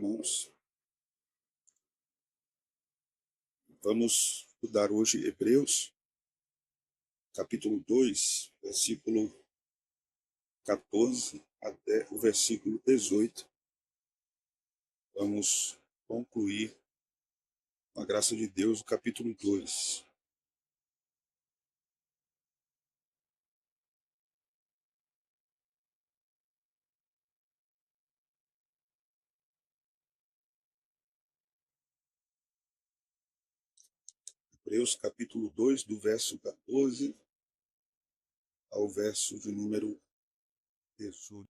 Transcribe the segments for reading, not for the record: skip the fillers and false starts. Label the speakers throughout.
Speaker 1: irmãos. Vamos estudar hoje Hebreus, capítulo 2, versículo 14 até o versículo 18. Vamos concluir, com a graça de Deus, o capítulo 2. Hebreus, capítulo 2, do verso 14 ao verso de número 18.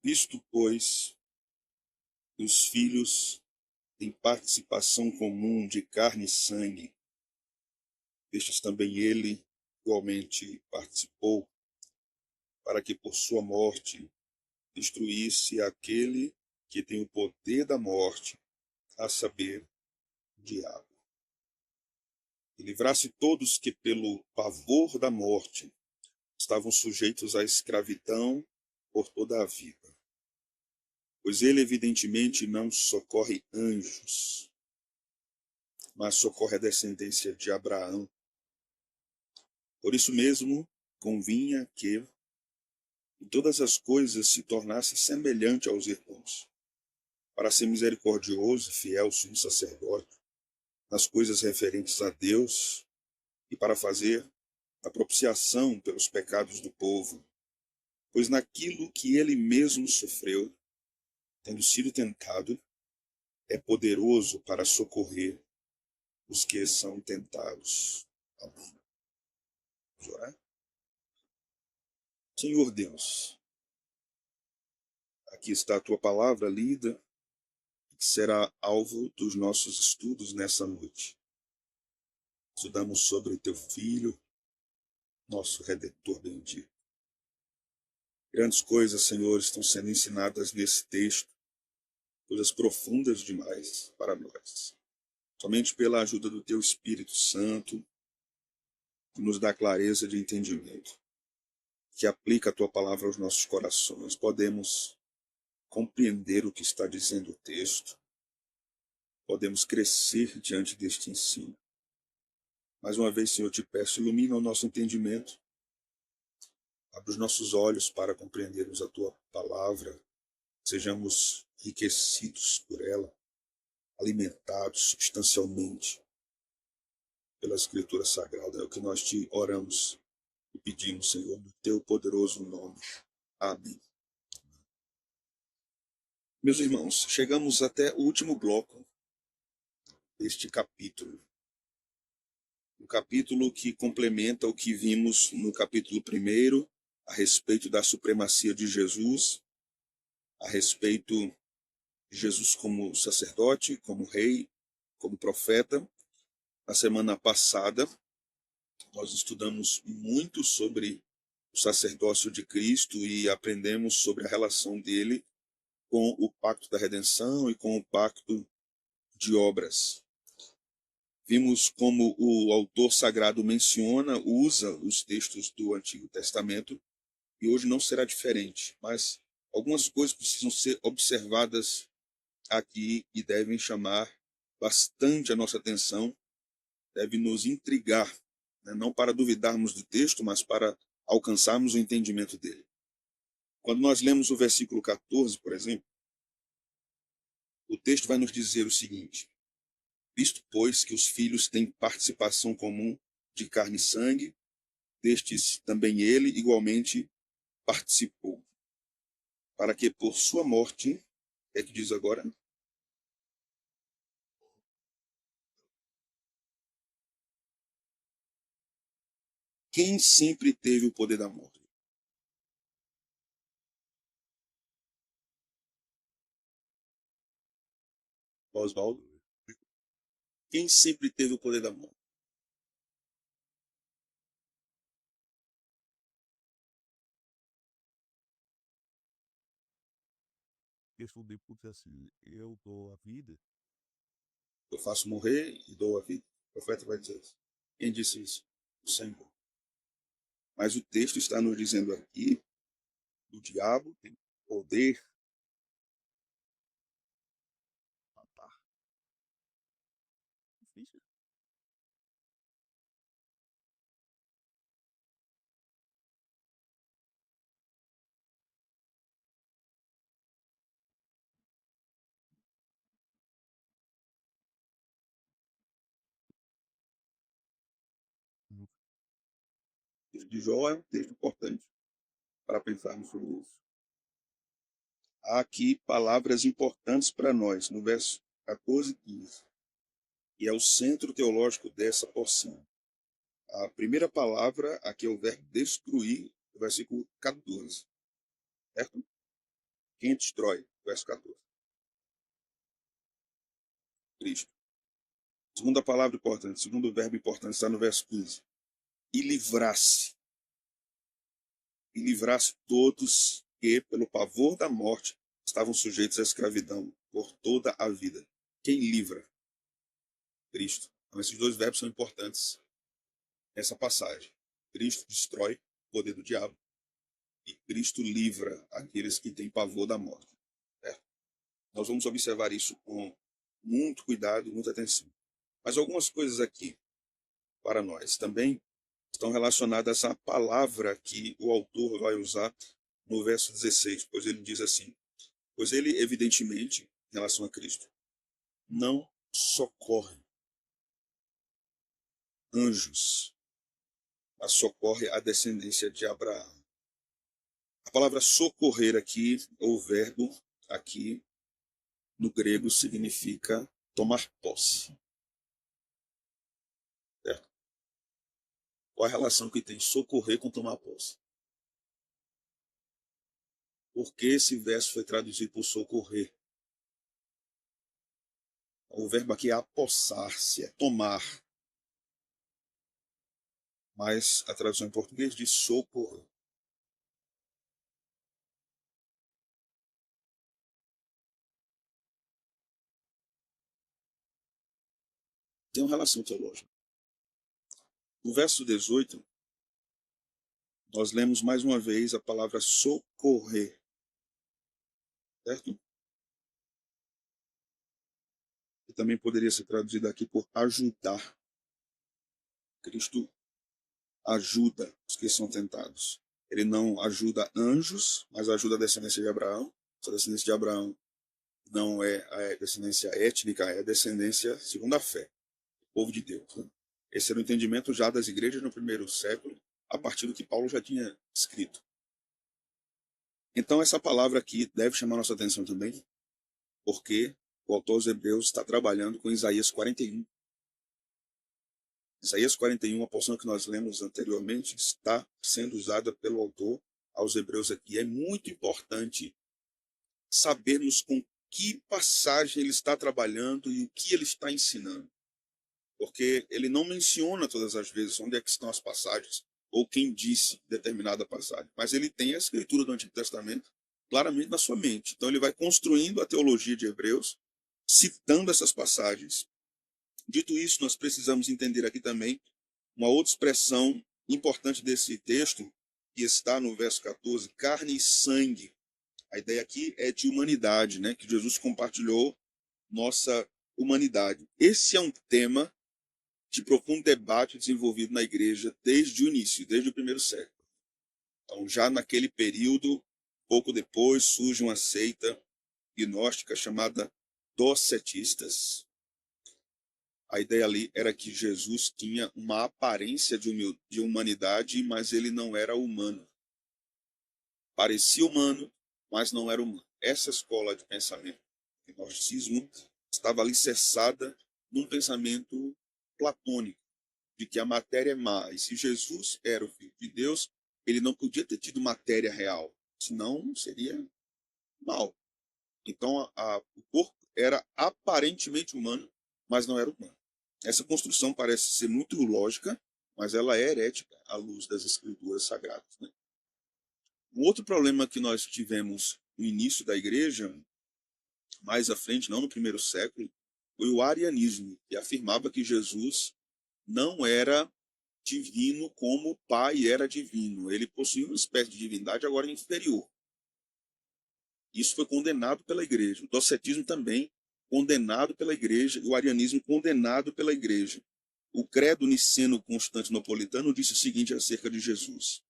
Speaker 1: Visto, pois, que os filhos têm participação comum de carne e sangue, destes também ele igualmente participou, para que por sua morte destruísse aquele que tem o poder da morte, a saber, o diabo, e livrasse todos que pelo pavor da morte estavam sujeitos à escravidão por toda a vida. Pois ele evidentemente não socorre anjos, mas socorre a descendência de Abraão. Por isso mesmo convinha que em todas as coisas se tornasse semelhante aos irmãos, para ser misericordioso e fiel sumo sacerdote nas coisas referentes a Deus e para fazer a propiciação pelos pecados do povo, pois naquilo que ele mesmo sofreu, tendo sido tentado, é poderoso para socorrer os que são tentados. Amém. Vamos orar? Senhor Deus, aqui está a tua palavra lida, que será alvo dos nossos estudos nessa noite. Estudamos sobre teu Filho, nosso Redentor bendito. Grandes coisas, Senhor, estão sendo ensinadas nesse texto, coisas profundas demais para nós. Somente pela ajuda do teu Espírito Santo, que nos dá clareza de entendimento, que aplica a tua palavra aos nossos corações, podemos compreender o que está dizendo o texto, podemos crescer diante deste ensino. Mais uma vez, Senhor, eu te peço, ilumina o nosso entendimento, abre os nossos olhos para compreendermos a tua palavra, sejamos enriquecidos por ela, alimentados substancialmente pela Escritura Sagrada. É o que nós te oramos e pedimos, Senhor, no teu poderoso nome. Amém. Meus irmãos, chegamos até o último bloco deste capítulo. Um capítulo que complementa o que vimos no capítulo 1, a respeito da supremacia de Jesus, a respeito de Jesus como sacerdote, como rei, como profeta. Na semana passada, nós estudamos muito sobre o sacerdócio de Cristo e aprendemos sobre a relação dele com o pacto da redenção e com o pacto de obras. Vimos como o autor sagrado usa os textos do Antigo Testamento, e hoje não será diferente, mas algumas coisas precisam ser observadas aqui e devem chamar bastante a nossa atenção, devem nos intrigar, né? Não para duvidarmos do texto, mas para alcançarmos o entendimento dele. Quando nós lemos o versículo 14, por exemplo, o texto vai nos dizer o seguinte: visto, pois, que os filhos têm participação comum de carne e sangue, destes também ele igualmente participou, para que por sua morte, é que diz agora, quem sempre teve o poder da morte? Oswaldo? Quem sempre teve o poder da morte?
Speaker 2: Responder porque assim, eu dou a vida.
Speaker 1: Eu faço morrer e dou a vida. O profeta vai dizer isso. Quem disse isso? O Senhor. Mas o texto está nos dizendo aqui, o diabo tem poder.
Speaker 2: Ah, tá. Difícil. Hum,
Speaker 1: O texto de Jó é um texto importante para pensarmos sobre isso. Há aqui palavras importantes para nós, no verso 14 e 15, e é o centro teológico dessa porção. A primeira palavra aqui é o verbo destruir, versículo 14, certo? Quem destrói? Verso 14. Cristo. Segunda palavra importante, segundo verbo importante está no verso 15. E livrasse. E livrasse todos que, pelo pavor da morte, estavam sujeitos à escravidão por toda a vida. Quem livra? Cristo. Então, esses dois verbos são importantes nessa passagem. Cristo destrói o poder do diabo e Cristo livra aqueles que têm pavor da morte. Certo? Nós vamos observar isso com muito cuidado, muita atenção. Mas algumas coisas aqui para nós também estão relacionadas à palavra que o autor vai usar no verso 16, pois ele diz assim: pois ele, evidentemente, em relação a Cristo, não socorre anjos, mas socorre a descendência de Abraão. A palavra socorrer aqui, ou verbo aqui, no grego, significa tomar posse. Certo? Qual a relação que tem socorrer com tomar posse? Por que esse verso foi traduzido por socorrer? O verbo aqui é apossar-se, é tomar. Mas a tradução em português diz socorrer. Tem uma relação teológica. No verso 18, nós lemos mais uma vez a palavra socorrer. Certo? Que também poderia ser traduzida aqui por ajudar. Cristo ajuda os que são tentados. Ele não ajuda anjos, mas ajuda a descendência de Abraão. Essa descendência de Abraão não é a descendência étnica, é a descendência segundo a fé, o povo de Deus. Né? Esse era o entendimento já das igrejas no primeiro século, a partir do que Paulo já tinha escrito. Então essa palavra aqui deve chamar nossa atenção também, porque o autor aos Hebreus está trabalhando com Isaías 41. Isaías 41, a porção que nós lemos anteriormente, está sendo usada pelo autor aos Hebreus aqui. É muito importante sabermos com que passagem ele está trabalhando e o que ele está ensinando. Porque ele não menciona todas as vezes onde é que estão as passagens ou quem disse determinada passagem. Mas ele tem a escritura do Antigo Testamento claramente na sua mente. Então ele vai construindo a teologia de Hebreus, citando essas passagens. Dito isso, nós precisamos entender aqui também uma outra expressão importante desse texto, que está no verso 14, carne e sangue. A ideia aqui é de humanidade, né? Que Jesus compartilhou nossa humanidade. Esse é um tema de profundo debate desenvolvido na igreja desde o início, desde o primeiro século. Então, já naquele período, pouco depois, surge uma seita gnóstica chamada docetistas. A ideia ali era que Jesus tinha uma aparência de humanidade, mas ele não era humano. Parecia humano, mas não era humano. Essa escola de pensamento, o gnosticismo, estava alicerçada num pensamento platônico, de que a matéria é má. E se Jesus era o Filho de Deus, ele não podia ter tido matéria real, senão seria mal. Então o corpo era aparentemente humano, mas não era humano. Essa construção parece ser muito lógica, mas ela é herética à luz das escrituras sagradas. Né? Um outro problema que nós tivemos no início da igreja, mais à frente, não no primeiro século, foi o arianismo, que afirmava que Jesus não era divino como o Pai era divino. Ele possuía uma espécie de divindade agora inferior. Isso foi condenado pela igreja. O docetismo também condenado pela igreja, o arianismo condenado pela igreja. O credo niceno-constantinopolitano disse o seguinte acerca de Jesus: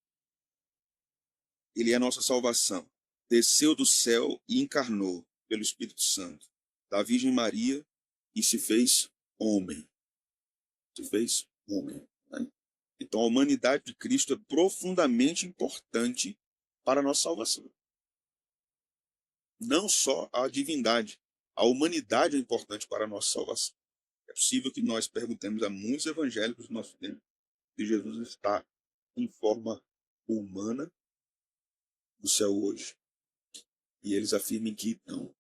Speaker 1: ele é a nossa salvação. Desceu do céu e encarnou pelo Espírito Santo da Virgem Maria e se fez homem. Se fez homem. Né? Então a humanidade de Cristo é profundamente importante para a nossa salvação. Não só a divindade, a humanidade é importante para a nossa salvação. É possível que nós perguntemos a muitos evangélicos do nosso tempo se Jesus está em forma humana no céu hoje. E eles afirmem que não.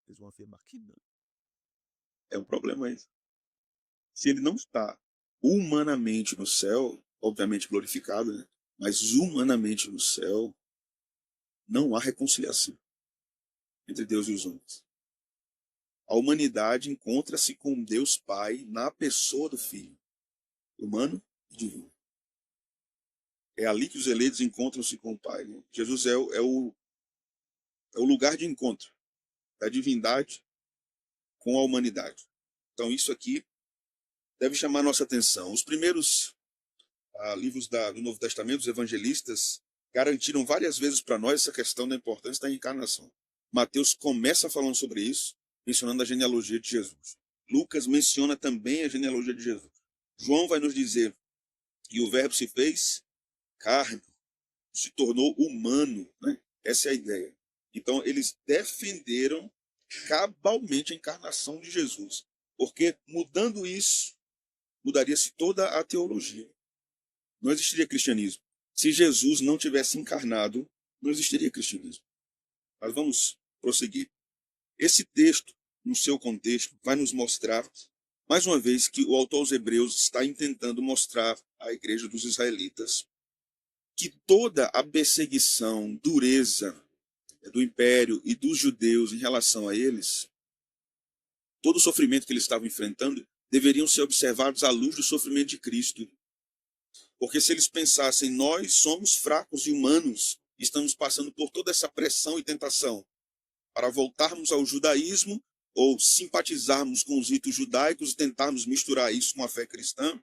Speaker 2: Eles vão afirmar que não.
Speaker 1: É um problema isso. Se ele não está humanamente no céu, obviamente glorificado, né? Mas humanamente no céu, não há reconciliação entre Deus e os homens. A humanidade encontra-se com Deus Pai na pessoa do Filho, humano e divino. É ali que os eleitos encontram-se com o Pai. Né? Jesus é o lugar de encontro da divindade com a humanidade. Então isso aqui deve chamar nossa atenção. Os primeiros livros do Novo Testamento, os evangelistas, garantiram várias vezes para nós essa questão da importância da encarnação. Mateus começa falando sobre isso, mencionando a genealogia de Jesus. Lucas menciona também a genealogia de Jesus. João vai nos dizer que o verbo se fez carne, se tornou humano. Né? Essa é a ideia. Então, eles defenderam cabalmente a encarnação de Jesus, porque mudando isso, mudaria-se toda a teologia. Não existiria cristianismo. Se Jesus não tivesse encarnado, não existiria cristianismo. Mas vamos prosseguir. Esse texto, no seu contexto, vai nos mostrar, mais uma vez, que o autor aos Hebreus está intentando mostrar à igreja dos israelitas que toda a perseguição, dureza do império e dos judeus em relação a eles, todo o sofrimento que eles estavam enfrentando, deveriam ser observados à luz do sofrimento de Cristo. Porque se eles pensassem, nós somos fracos e humanos, estamos passando por toda essa pressão e tentação para voltarmos ao judaísmo ou simpatizarmos com os ritos judaicos e tentarmos misturar isso com a fé cristã,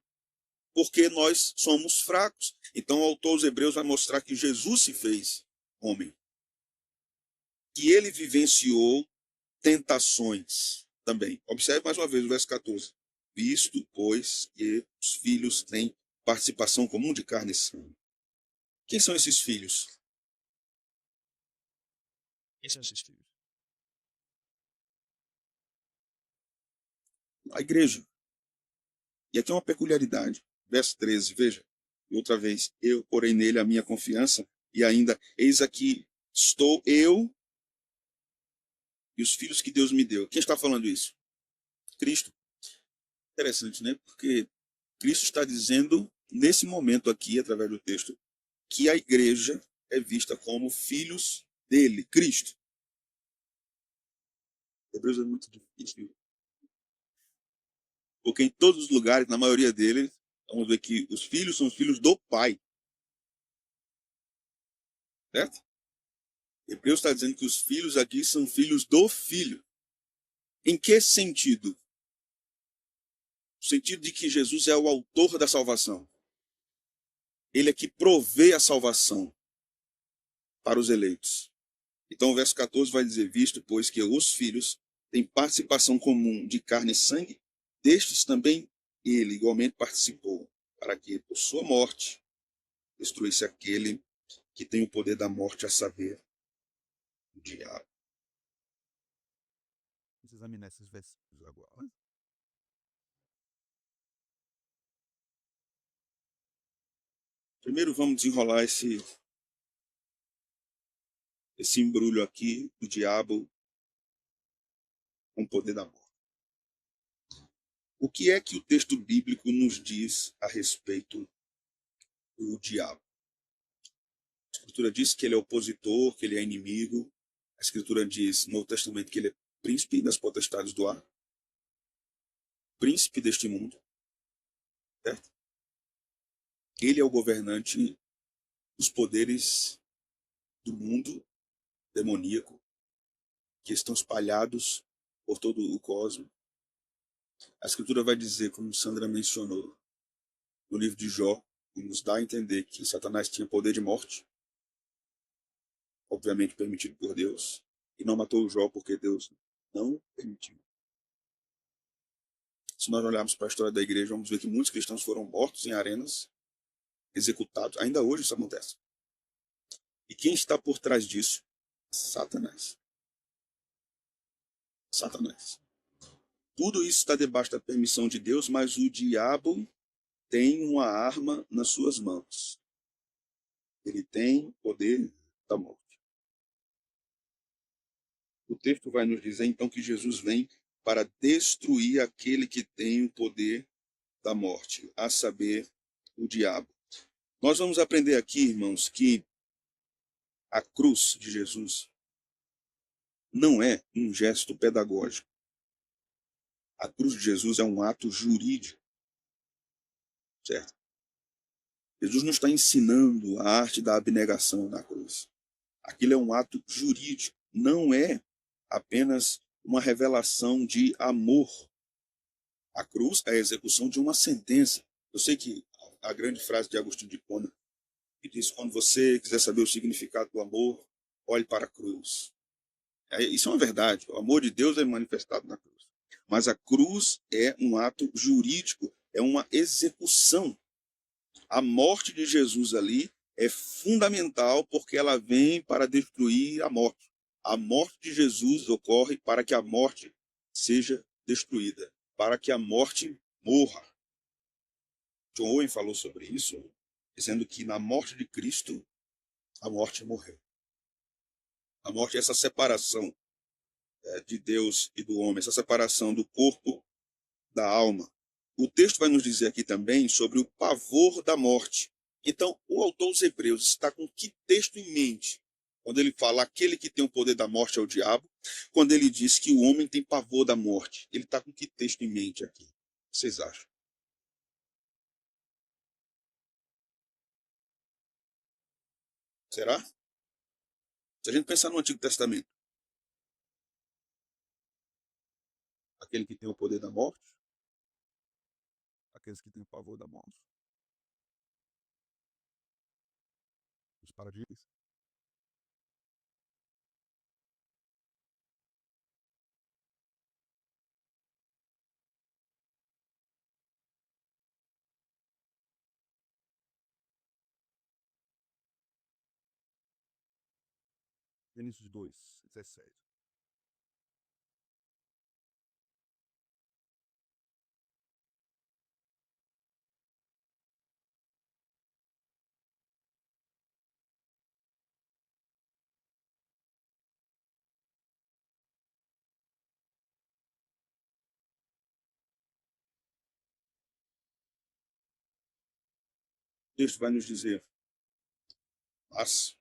Speaker 1: porque nós somos fracos. Então o autor aos Hebreus vai mostrar que Jesus se fez homem, que ele vivenciou tentações também. Observe mais uma vez o verso 14. Visto, pois, que os filhos têm participação comum de carne e sangue. Quem são esses filhos?
Speaker 2: Quem são esses filhos?
Speaker 1: A igreja. E aqui é uma peculiaridade. Verso 13, veja. E outra vez, eu porei nele a minha confiança, e ainda, eis aqui, estou eu e os filhos que Deus me deu. Quem está falando isso? Cristo. Interessante, né? Porque Cristo está dizendo, nesse momento aqui, através do texto, que a igreja é vista como filhos dele, Cristo. Hebreus é muito difícil. Porque em todos os lugares, na maioria deles, vamos ver que os filhos são os filhos do Pai. Certo? Hebreus está dizendo que os filhos aqui são filhos do Filho. Em que sentido? No sentido de que Jesus é o autor da salvação. Ele é que provê a salvação para os eleitos. Então o verso 14 vai dizer, visto, pois, que os filhos têm participação comum de carne e sangue, destes também ele igualmente participou, para que, por sua morte, destruísse aquele que tem o poder da morte, a saber, o diabo.
Speaker 2: Vamos examinar esses versículos agora.
Speaker 1: Primeiro vamos desenrolar esse embrulho aqui do diabo com o poder da morte. O que é que o texto bíblico nos diz a respeito do diabo? A Escritura diz que ele é opositor, que ele é inimigo. A Escritura diz no Novo Testamento que ele é príncipe das potestades do ar. príncipe deste mundo, certo? Ele é o governante dos poderes do mundo demoníaco que estão espalhados por todo o cosmos. A Escritura vai dizer, como Sandra mencionou, no livro de Jó, e nos dá a entender que Satanás tinha poder de morte, obviamente permitido por Deus, e não matou o Jó porque Deus não permitiu. Se nós olharmos para a história da igreja, vamos ver que muitos cristãos foram mortos em arenas, executados. Ainda hoje isso acontece. E quem está por trás disso? Satanás. Satanás. Tudo isso está debaixo da permissão de Deus, mas o diabo tem uma arma nas suas mãos. Ele tem poder da morte. O texto vai nos dizer então que Jesus vem para destruir aquele que tem o poder da morte, a saber, o diabo. Nós vamos aprender aqui, irmãos, que a cruz de Jesus não é um gesto pedagógico. A cruz de Jesus é um ato jurídico, certo? Jesus não está ensinando a arte da abnegação na cruz. Aquilo é um ato jurídico, não é apenas uma revelação de amor. A cruz é a execução de uma sentença. Eu sei que a grande frase de Agostinho de Hipona, que diz: quando você quiser saber o significado do amor, olhe para a cruz. Isso é uma verdade. O amor de Deus é manifestado na cruz. Mas a cruz é um ato jurídico, é uma execução. A morte de Jesus ali é fundamental porque ela vem para destruir a morte. A morte de Jesus ocorre para que a morte seja destruída, para que a morte morra. John Owen falou sobre isso, dizendo que na morte de Cristo, a morte morreu. A morte é essa separação de Deus e do homem, essa separação do corpo da alma. O texto vai nos dizer aqui também sobre o pavor da morte. Então, o autor dos Hebreus está com que texto em mente? Quando ele fala aquele que tem o poder da morte é o diabo, quando ele diz que o homem tem pavor da morte, ele está com que texto em mente aqui? O que vocês acham? Será? Se a gente pensar no Antigo Testamento, aquele que tem o poder da morte,
Speaker 2: Aqueles que têm pavor da morte. Os paradis. Gênesis 2:17.
Speaker 1: o texto vai nos dizer: mas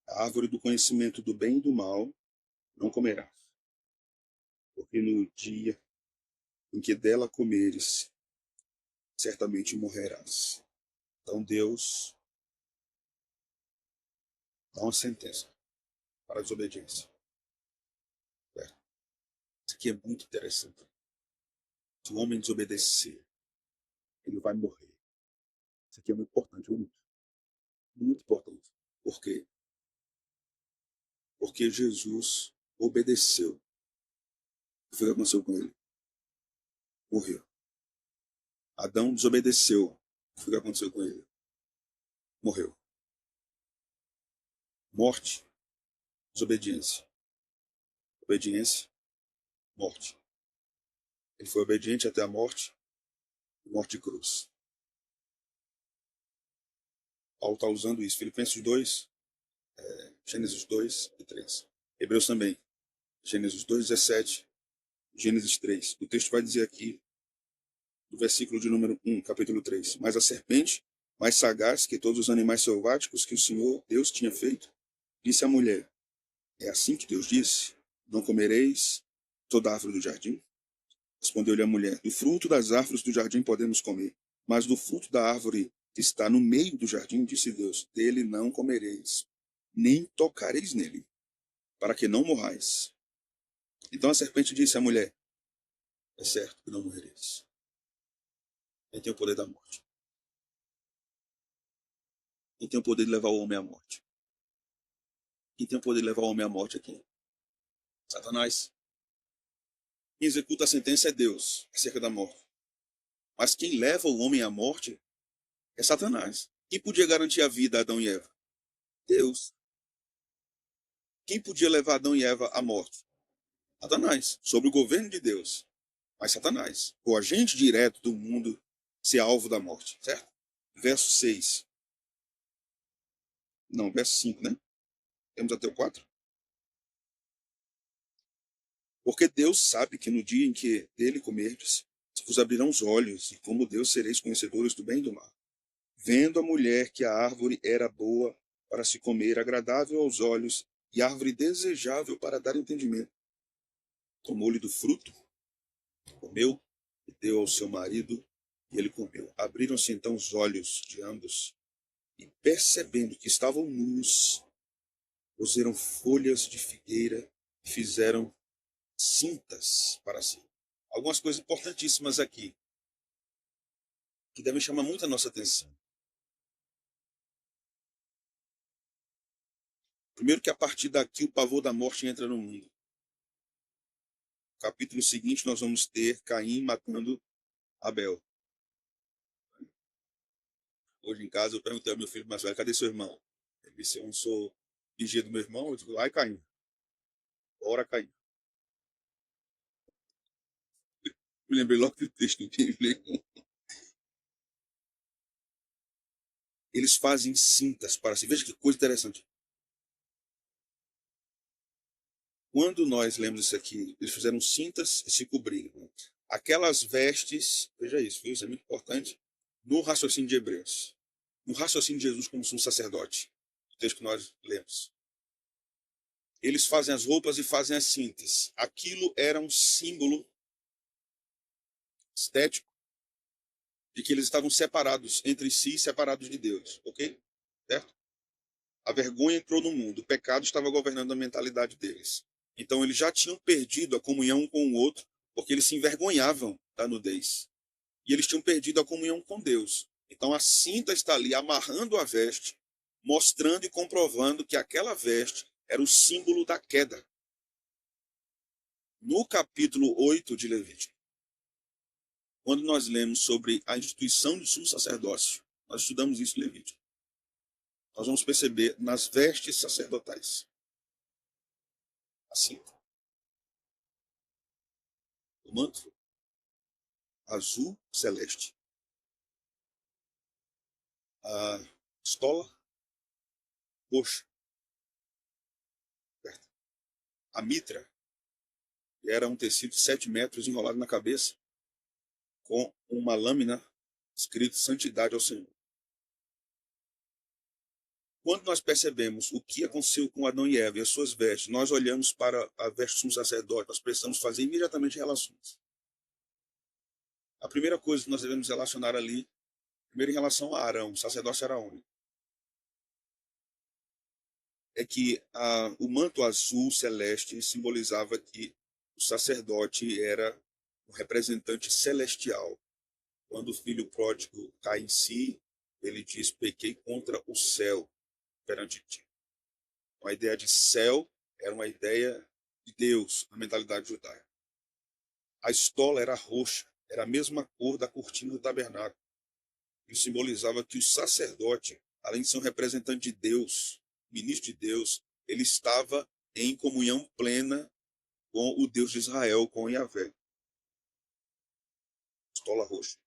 Speaker 1: a árvore do conhecimento do bem e do mal não comerás, porque no dia em que dela comeres, certamente morrerás. Então Deus dá uma sentença para a desobediência. Isso aqui é muito interessante. Se o homem desobedecer, ele vai morrer. Isso aqui é muito importante, muito, muito importante. Por quê? Porque Jesus obedeceu. O que aconteceu com ele? Morreu. Adão desobedeceu. O que aconteceu com ele? Morreu. Morte, desobediência. Obediência, morte. Ele foi obediente até a morte, morte de cruz. Paulo está usando isso. Filipenses 2, Gênesis 2 e 3. Hebreus também. Gênesis 2, 17, Gênesis 3. O texto vai dizer aqui, do versículo de número 1, capítulo 3. Mas a serpente, mais sagaz que todos os animais selváticos que o Senhor Deus tinha feito, disse à mulher: é assim que Deus disse: não comereis toda árvore do jardim? Respondeu-lhe a mulher: do fruto das árvores do jardim podemos comer, mas do fruto da árvore que está no meio do jardim, disse Deus: dele não comereis, nem tocareis nele, para que não morrais. Então a serpente disse à mulher: é certo que não morrereis. Quem tem o poder da morte? Quem tem o poder de levar o homem à morte? Quem tem o poder de levar o homem à morte aqui? Satanás. Quem executa a sentença é Deus, acerca da morte. Mas quem leva o homem à morte é Satanás. Quem podia garantir a vida a Adão e Eva? Deus. Quem podia levar Adão e Eva à morte? Satanás. Sob o governo de Deus. Mas Satanás, o agente direto do mundo, ser alvo da morte. Certo? Verso 6. Não, verso 5, né? Temos até o 4. Porque Deus sabe que no dia em que dele comerdes, vos abrirão os olhos, e como Deus sereis conhecedores do bem e do mal. Vendo a mulher que a árvore era boa para se comer, agradável aos olhos, e árvore desejável para dar entendimento, tomou-lhe do fruto, comeu, e deu ao seu marido, e ele comeu. Abriram-se então os olhos de ambos, e percebendo que estavam nus, coseram folhas de figueira e fizeram cintas para si. Algumas coisas importantíssimas aqui, que devem chamar muito a nossa atenção. Primeiro que a partir daqui o pavor da morte entra no mundo. No capítulo seguinte nós vamos ter Caim matando Abel. Hoje em casa eu perguntei ao meu filho mais velho: cadê seu irmão? Ele disse: eu não sou vigia do meu irmão. Eu digo: ai, Caim, bora, Caim. Me lembrei logo do texto que eles fazem cintas para si. Veja que coisa interessante. Quando nós lemos isso aqui, eles fizeram cintas e se cobriram. Aquelas vestes, veja isso, viu? Isso é muito importante no raciocínio de Hebreus. No raciocínio de Jesus como sumo sacerdote. O texto que nós lemos. Eles fazem as roupas e fazem as cintas. Aquilo era um símbolo estético de que eles estavam separados entre si, separados de Deus, ok? Certo? A vergonha entrou no mundo, o pecado estava governando a mentalidade deles. Então eles já tinham perdido a comunhão um com o outro, porque eles se envergonhavam da nudez. E eles tinham perdido a comunhão com Deus. Então a cinta está ali amarrando a veste, mostrando e comprovando que aquela veste era o símbolo da queda. No capítulo 8 de Levítico, quando nós lemos sobre a instituição do sumo sacerdócio, nós estudamos isso em Levítico. Nós vamos perceber nas vestes sacerdotais. Assim, o manto azul celeste, a estola roxa, certo? A mitra, que era um tecido de 7 metros enrolado na cabeça, com uma lâmina escrito santidade ao Senhor. Quando nós percebemos o que aconteceu com Adão e Eva e as suas vestes, nós olhamos para a veste do sumo sacerdote, nós precisamos fazer imediatamente relações. A primeira coisa que nós devemos relacionar ali, primeiro em relação a Arão, o sacerdócio araônico, é que o manto azul celeste simbolizava que o sacerdote era um representante celestial. Quando o filho pródigo cai em si, ele diz: pequei contra o céu perante ti. A ideia de céu era uma ideia de Deus na mentalidade judaica. A estola era roxa, era a mesma cor da cortina do tabernáculo. Isso simbolizava que o sacerdote, além de ser um representante de Deus, ministro de Deus, ele estava em comunhão plena com o Deus de Israel, com Yahvé. Estola roxa,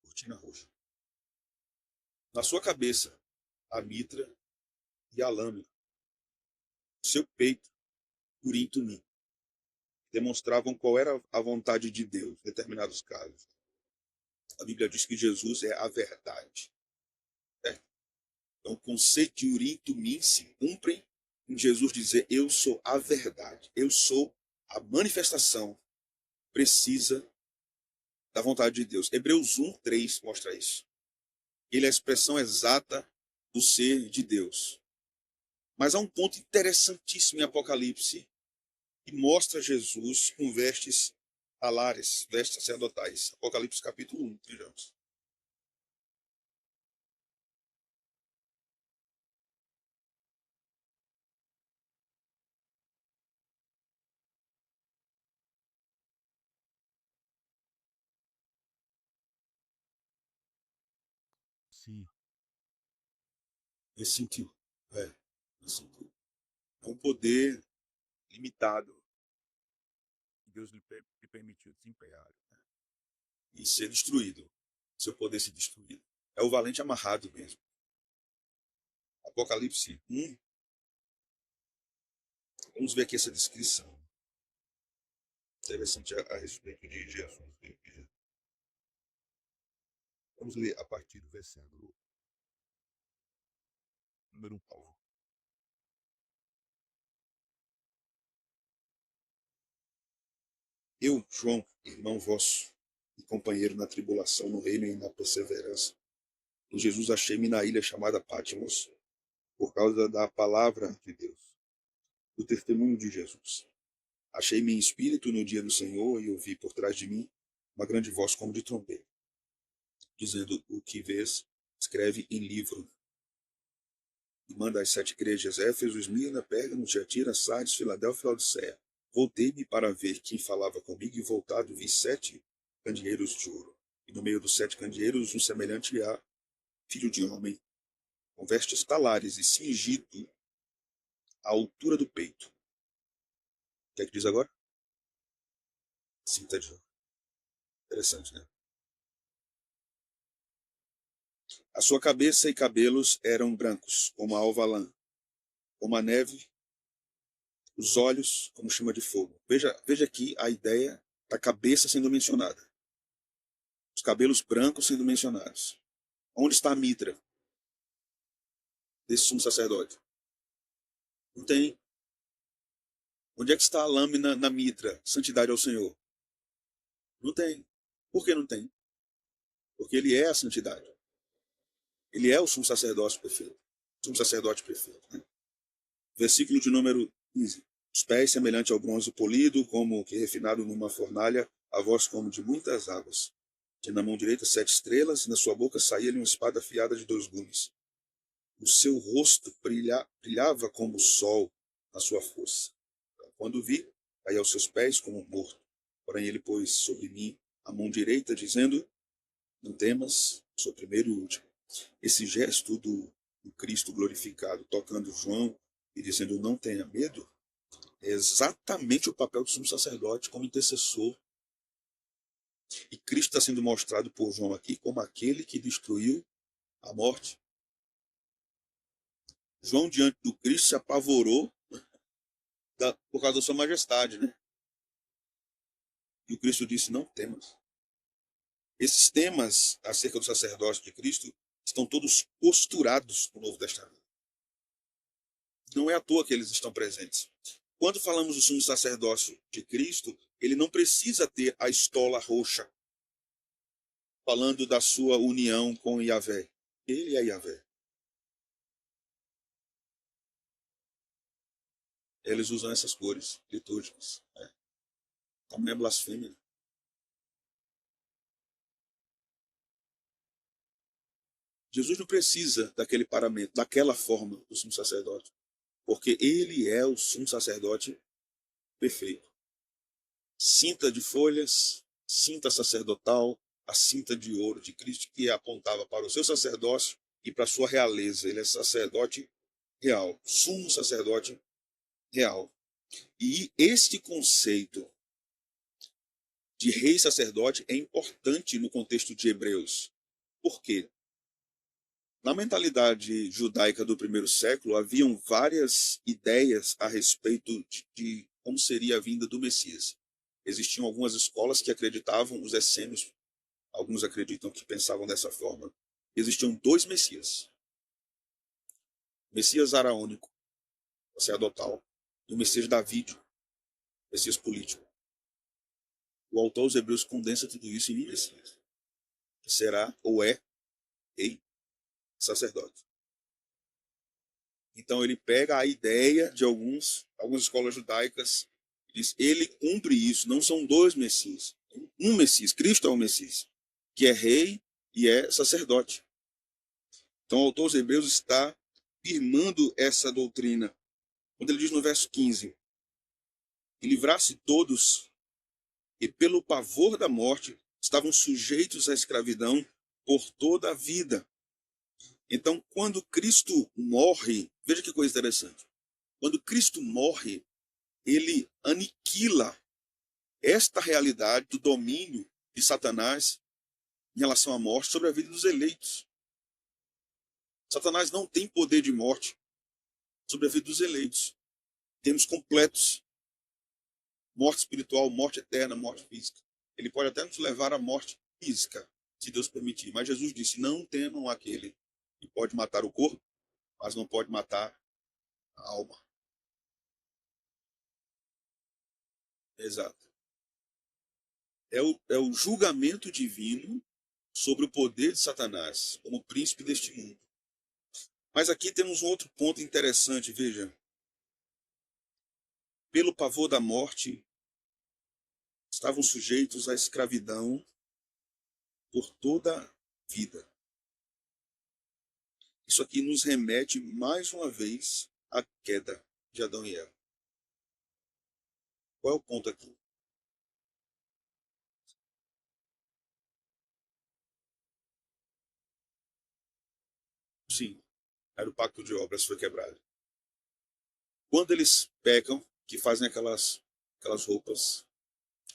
Speaker 1: cortina roxa. Na sua cabeça, a mitra e a lâmina. O seu peito, Urim e Tumim, demonstravam qual era a vontade de Deus em determinados casos. A Bíblia diz que Jesus é a verdade. Certo? Então, o conceito de Urim e Tumim se cumpre em Jesus dizer: eu sou a verdade, eu sou a manifestação precisa da vontade de Deus. Hebreus 1:3 mostra isso. Ele é a expressão exata do ser de Deus. Mas há um ponto interessantíssimo em Apocalipse que mostra Jesus com vestes alares, vestes sacerdotais. Apocalipse capítulo 1, vejamos.
Speaker 2: Sim,
Speaker 1: Nesse sentido. Nesse sentido. É um poder limitado
Speaker 2: que Deus lhe permitiu desempenhar.
Speaker 1: e ser destruído. Seu poder ser destruído. É o valente amarrado mesmo. Apocalipse 1. Vamos ver aqui essa descrição. Interessante a respeito de Jesus. Vamos ler a partir do
Speaker 2: Versículo número 1.
Speaker 1: Eu, João, irmão vosso, e companheiro na tribulação, no reino e na perseverança, em Jesus achei-me na ilha chamada Patmos, por causa da palavra de Deus, do testemunho de Jesus. Achei-me em espírito no dia do Senhor e ouvi por trás de mim uma grande voz como de trombeta, dizendo: o que vês, escreve em livro. E manda às 7 igrejas: Éfeso, Esmirna, Pérgamo, Tiatira, Sardes, Filadélfia e Laodiceia. Voltei-me para ver quem falava comigo, e voltado vi 7 candeeiros de ouro. E no meio dos 7 candeeiros, um semelhante a filho de homem, com vestes talares e cingido à altura do peito. O que é que diz agora? Cinta de ouro. Interessante, né? A sua cabeça e cabelos eram brancos, como a alva lã, como a neve, os olhos como chama de fogo. Veja aqui a ideia da cabeça sendo mencionada. Os cabelos brancos sendo mencionados. Onde está a mitra desse sumo sacerdote? Não tem. Onde é que está a lâmina na mitra? Santidade ao Senhor. Não tem. Por que não tem? Porque ele é a santidade. Ele é o sumo sacerdote perfeito. Sumo sacerdote perfeito. Né? Versículo de número 15. Os pés semelhantes ao bronze polido, como que refinado numa fornalha, a voz como de muitas águas. Tinha na mão direita 7 estrelas, e na sua boca saía-lhe uma espada afiada de 2 gumes. O seu rosto brilhava como o sol na sua força. Quando o vi, caí aos seus pés como morto. Porém ele pôs sobre mim a mão direita, dizendo: não temas, sou primeiro e último. Esse gesto do Cristo glorificado, tocando João e dizendo: não tenha medo, é exatamente o papel do sumo sacerdote como intercessor. E Cristo está sendo mostrado por João aqui como aquele que destruiu a morte. João, diante do Cristo, se apavorou por causa da sua majestade, né? E o Cristo disse: não temas. Esses temas acerca do sacerdócio de Cristo estão todos costurados no Novo Testamento. Não é à toa que eles estão presentes. Quando falamos do sumo sacerdócio de Cristo, ele não precisa ter a estola roxa, falando da sua união com Yahvé. Ele é Yahvé. Eles usam essas cores litúrgicas. Também é blasfêmia. Jesus não precisa daquele paramento, daquela forma do sumo sacerdote, porque ele é o sumo sacerdote perfeito. Cinta de folhas, cinta sacerdotal, a cinta de ouro de Cristo que apontava para o seu sacerdócio e para a sua realeza. Ele é sacerdote real, sumo sacerdote real. E este conceito de rei sacerdote é importante no contexto de Hebreus. Por quê? Na mentalidade judaica do primeiro século, haviam várias ideias a respeito de como seria a vinda do Messias. Existiam algumas escolas que acreditavam, os essênios, alguns acreditam que pensavam dessa forma. Existiam 2 Messias. O Messias araônico, sacerdotal, e o Messias davídico, Messias político. o autor aos Hebreus condensa tudo isso em um Messias. Será ou é rei, sacerdote. Então ele pega a ideia de algumas escolas judaicas e diz, ele cumpre isso, não são dois Messias. Um Messias, Cristo é o Messias, que é rei e é sacerdote. Então o autor aos Hebreus está firmando essa doutrina. Quando ele diz no verso 15, e livrasse todos, e pelo pavor da morte, estavam sujeitos à escravidão por toda a vida. Então, quando Cristo morre, veja que coisa interessante. Quando Cristo morre, ele aniquila esta realidade do domínio de Satanás em relação à morte sobre a vida dos eleitos. Satanás não tem poder de morte sobre a vida dos eleitos. Temos completos. Morte espiritual, morte eterna, morte física. Ele pode até nos levar à morte física, se Deus permitir. Mas Jesus disse, não temam aquele que pode matar o corpo, mas não pode matar a alma. Exato. É o julgamento divino sobre o poder de Satanás, como príncipe deste mundo. Mas aqui temos um outro ponto interessante, veja. Pelo pavor da morte, estavam sujeitos à escravidão por toda a vida. Isso aqui nos remete mais uma vez à queda de Adão e Eva. Qual é o ponto aqui? Sim, era o pacto de obras foi quebrado. Quando eles pecam, que fazem aquelas roupas,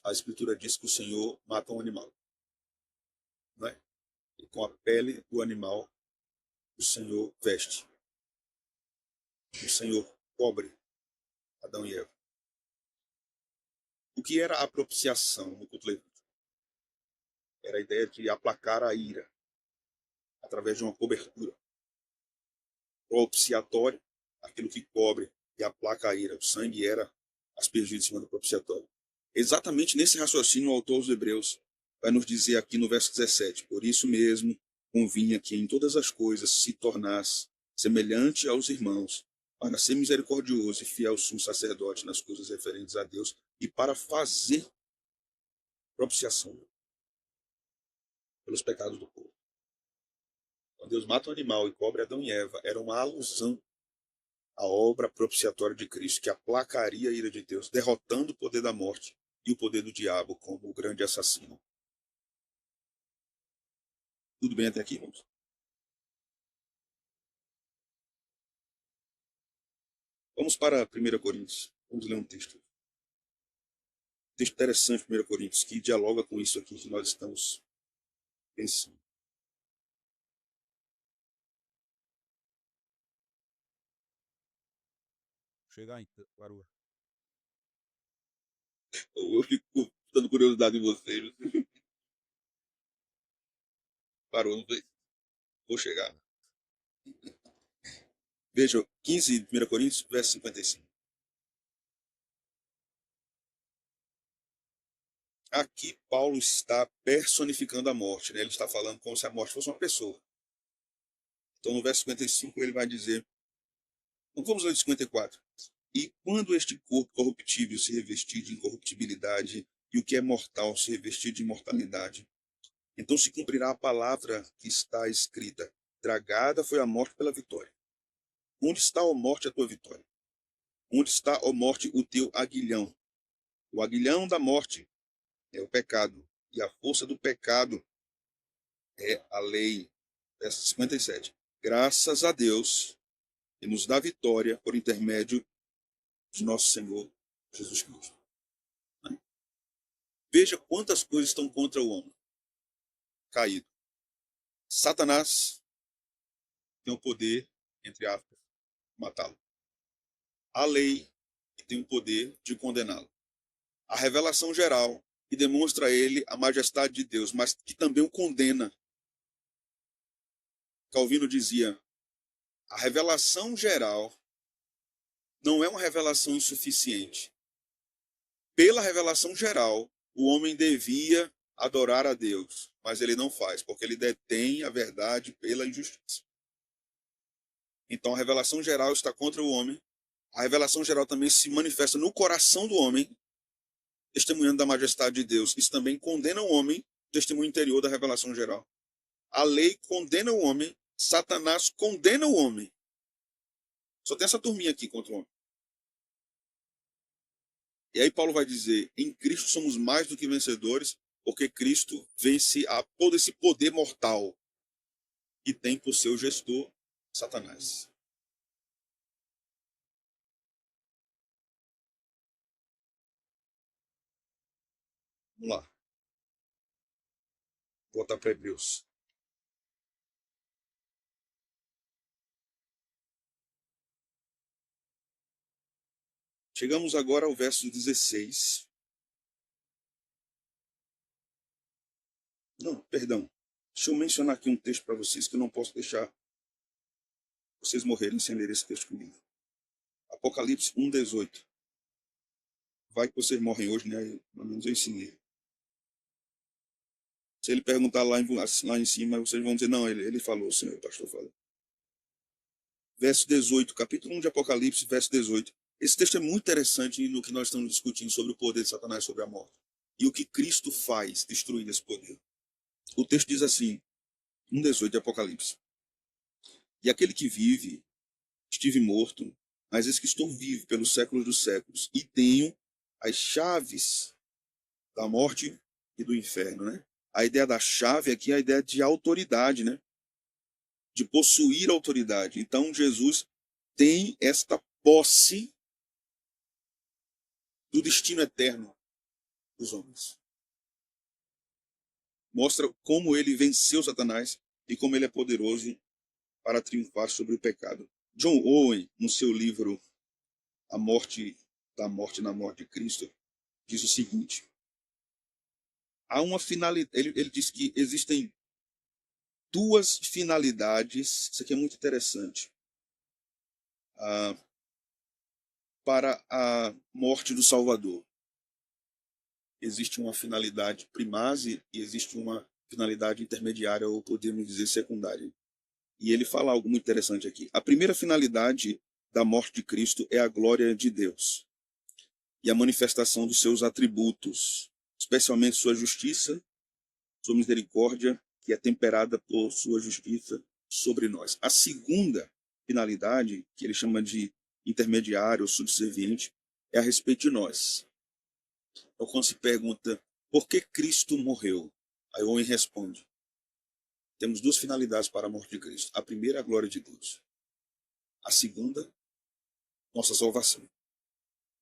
Speaker 1: a Escritura diz que o Senhor mata um animal. Né? E com a pele do animal, o Senhor veste. O Senhor cobre Adão e Eva. O que era a propiciação no culto levítico? Era a ideia de aplacar a ira através de uma cobertura. Propiciatório, aquilo que cobre e aplaca a ira. O sangue era aspergido em cima do propiciatório. Exatamente nesse raciocínio, o autor aos Hebreus vai nos dizer aqui no verso 17: por isso mesmo convinha que em todas as coisas se tornasse semelhante aos irmãos, para ser misericordioso e fiel sumo sacerdote nas coisas referentes a Deus e para fazer propiciação pelos pecados do povo. Quando Deus mata um animal e cobre Adão e Eva, era uma alusão à obra propiciatória de Cristo, que aplacaria a ira de Deus, derrotando o poder da morte e o poder do diabo como o grande assassino. Tudo bem até aqui, irmãos? Vamos para 1 Coríntios. Vamos ler um texto. Texto interessante, 1 Coríntios, que dialoga com isso aqui que nós estamos pensando.
Speaker 2: Chegar em Caruaru.
Speaker 1: Eu fico dando curiosidade em vocês. Parou, não sei. Vou chegar. Veja, 15 de 1 Coríntios, verso 55. Aqui Paulo está personificando a morte, né? Ele está falando como se a morte fosse uma pessoa. Então no verso 55 ele vai dizer, então vamos ler o 54. E quando este corpo corruptível se revestir de incorruptibilidade e o que é mortal se revestir de imortalidade, então se cumprirá a palavra que está escrita, tragada foi a morte pela vitória. Onde está, ó morte, a tua vitória? Onde está, ó morte, o teu aguilhão? O aguilhão da morte é o pecado, e a força do pecado é a lei. Verso 57. Graças a Deus, que nos dá vitória por intermédio de nosso Senhor Jesus Cristo. Veja quantas coisas estão contra o homem caído. Satanás tem o poder, entre aspas, de matá-lo. A lei tem o poder de condená-lo. A revelação geral, que demonstra a ele a majestade de Deus, mas que também o condena. Calvino dizia, a revelação geral não é uma revelação insuficiente. Pela revelação geral, o homem devia adorar a Deus, mas ele não faz, porque ele detém a verdade pela injustiça. Então a revelação geral está contra o homem. A revelação geral também se manifesta no coração do homem, testemunhando da majestade de Deus. Isso também condena o homem, testemunho interior da revelação geral. A lei condena o homem, Satanás condena o homem. Só tem essa turminha aqui contra o homem. E aí Paulo vai dizer, em Cristo somos mais do que vencedores, porque Cristo vence a todo esse poder mortal que tem por seu gestor, Satanás. Vamos lá. Vou voltar para Hebreus. Chegamos agora ao verso 16. Não, perdão. Deixa eu mencionar aqui um texto para vocês que eu não posso deixar vocês morrerem sem ler esse texto comigo. Apocalipse 1:18. Vai que vocês morrem hoje, né? Pelo menos eu ensinei. Se ele perguntar lá em cima, vocês vão dizer, não, ele falou, Senhor, o pastor falou. Verso 18, capítulo 1 de Apocalipse, verso 18. Esse texto é muito interessante no que nós estamos discutindo sobre o poder de Satanás sobre a morte. E o que Cristo faz destruindo esse poder. O texto diz assim, 1:18 de Apocalipse. E aquele que vive, estive morto, mas eis que estou vivo pelos séculos dos séculos, e tenho as chaves da morte e do inferno, né? A ideia da chave aqui é a ideia de autoridade, né? De possuir autoridade. Então Jesus tem esta posse do destino eterno dos homens. Mostra como ele venceu Satanás e como ele é poderoso para triunfar sobre o pecado. John Owen, no seu livro A Morte da Morte na Morte de Cristo, diz o seguinte: há uma finalidade. Ele diz que existem duas finalidades. Isso aqui é muito interessante. Para a morte do Salvador. Existe uma finalidade primária e existe uma finalidade intermediária, ou podemos dizer secundária. E ele fala algo muito interessante aqui. A primeira finalidade da morte de Cristo é a glória de Deus e a manifestação dos seus atributos, especialmente sua justiça, sua misericórdia, que é temperada por sua justiça sobre nós. A segunda finalidade, que ele chama de intermediário ou subserviente, é a respeito de nós. Então, quando se pergunta por que Cristo morreu, aí o homem responde: temos duas finalidades para a morte de Cristo. A primeira, a glória de Deus. A segunda, nossa salvação.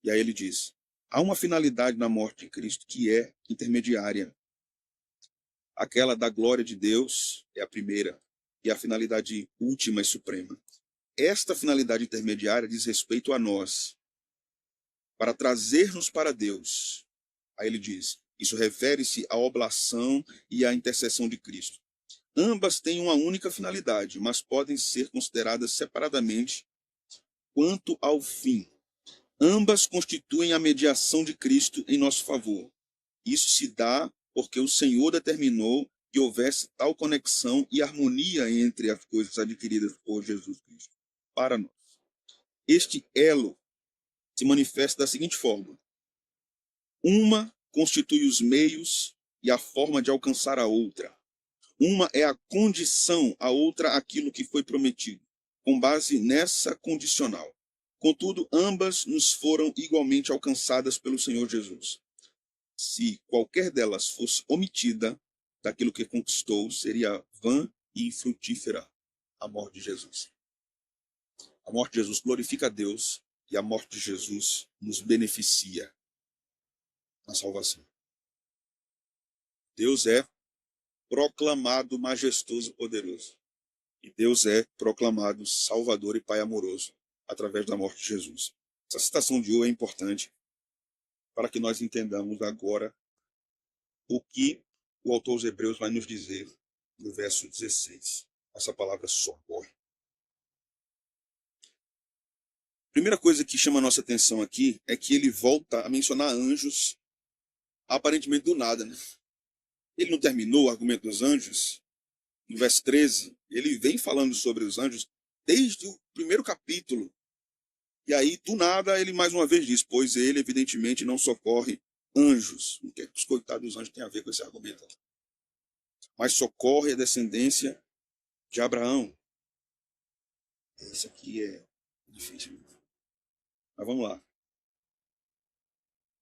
Speaker 1: E aí ele diz: há uma finalidade na morte de Cristo que é intermediária. Aquela da glória de Deus é a primeira, e a finalidade última e suprema. Esta finalidade intermediária diz respeito a nós, para trazer-nos para Deus. Aí ele diz: isso refere-se à oblação e à intercessão de Cristo. Ambas têm uma única finalidade, mas podem ser consideradas separadamente quanto ao fim. Ambas constituem a mediação de Cristo em nosso favor. Isso se dá porque o Senhor determinou que houvesse tal conexão e harmonia entre as coisas adquiridas por Jesus Cristo para nós. Este elo se manifesta da seguinte forma: uma constitui os meios e a forma de alcançar a outra. Uma é a condição, a outra aquilo que foi prometido, com base nessa condicional. Contudo, ambas nos foram igualmente alcançadas pelo Senhor Jesus. Se qualquer delas fosse omitida daquilo que conquistou, seria vã e infrutífera a morte de Jesus. A morte de Jesus glorifica a Deus e a morte de Jesus nos beneficia na salvação. Deus é proclamado majestoso e poderoso. E Deus é proclamado Salvador e Pai amoroso através da morte de Jesus. Essa citação de hoje é importante para que nós entendamos agora o que o autor aos Hebreus vai nos dizer no verso 16. Essa palavra socorre. A primeira coisa que chama a nossa atenção aqui é que ele volta a mencionar anjos aparentemente do nada, né? Ele não terminou o argumento dos anjos? No verso 13, ele vem falando sobre os anjos desde o primeiro capítulo. E aí, do nada, ele mais uma vez diz, pois ele, evidentemente, não socorre anjos. O que é que os coitados dos anjos têm a ver com esse argumento? Mas socorre a descendência de Abraão. Isso aqui é difícil. Mas vamos lá.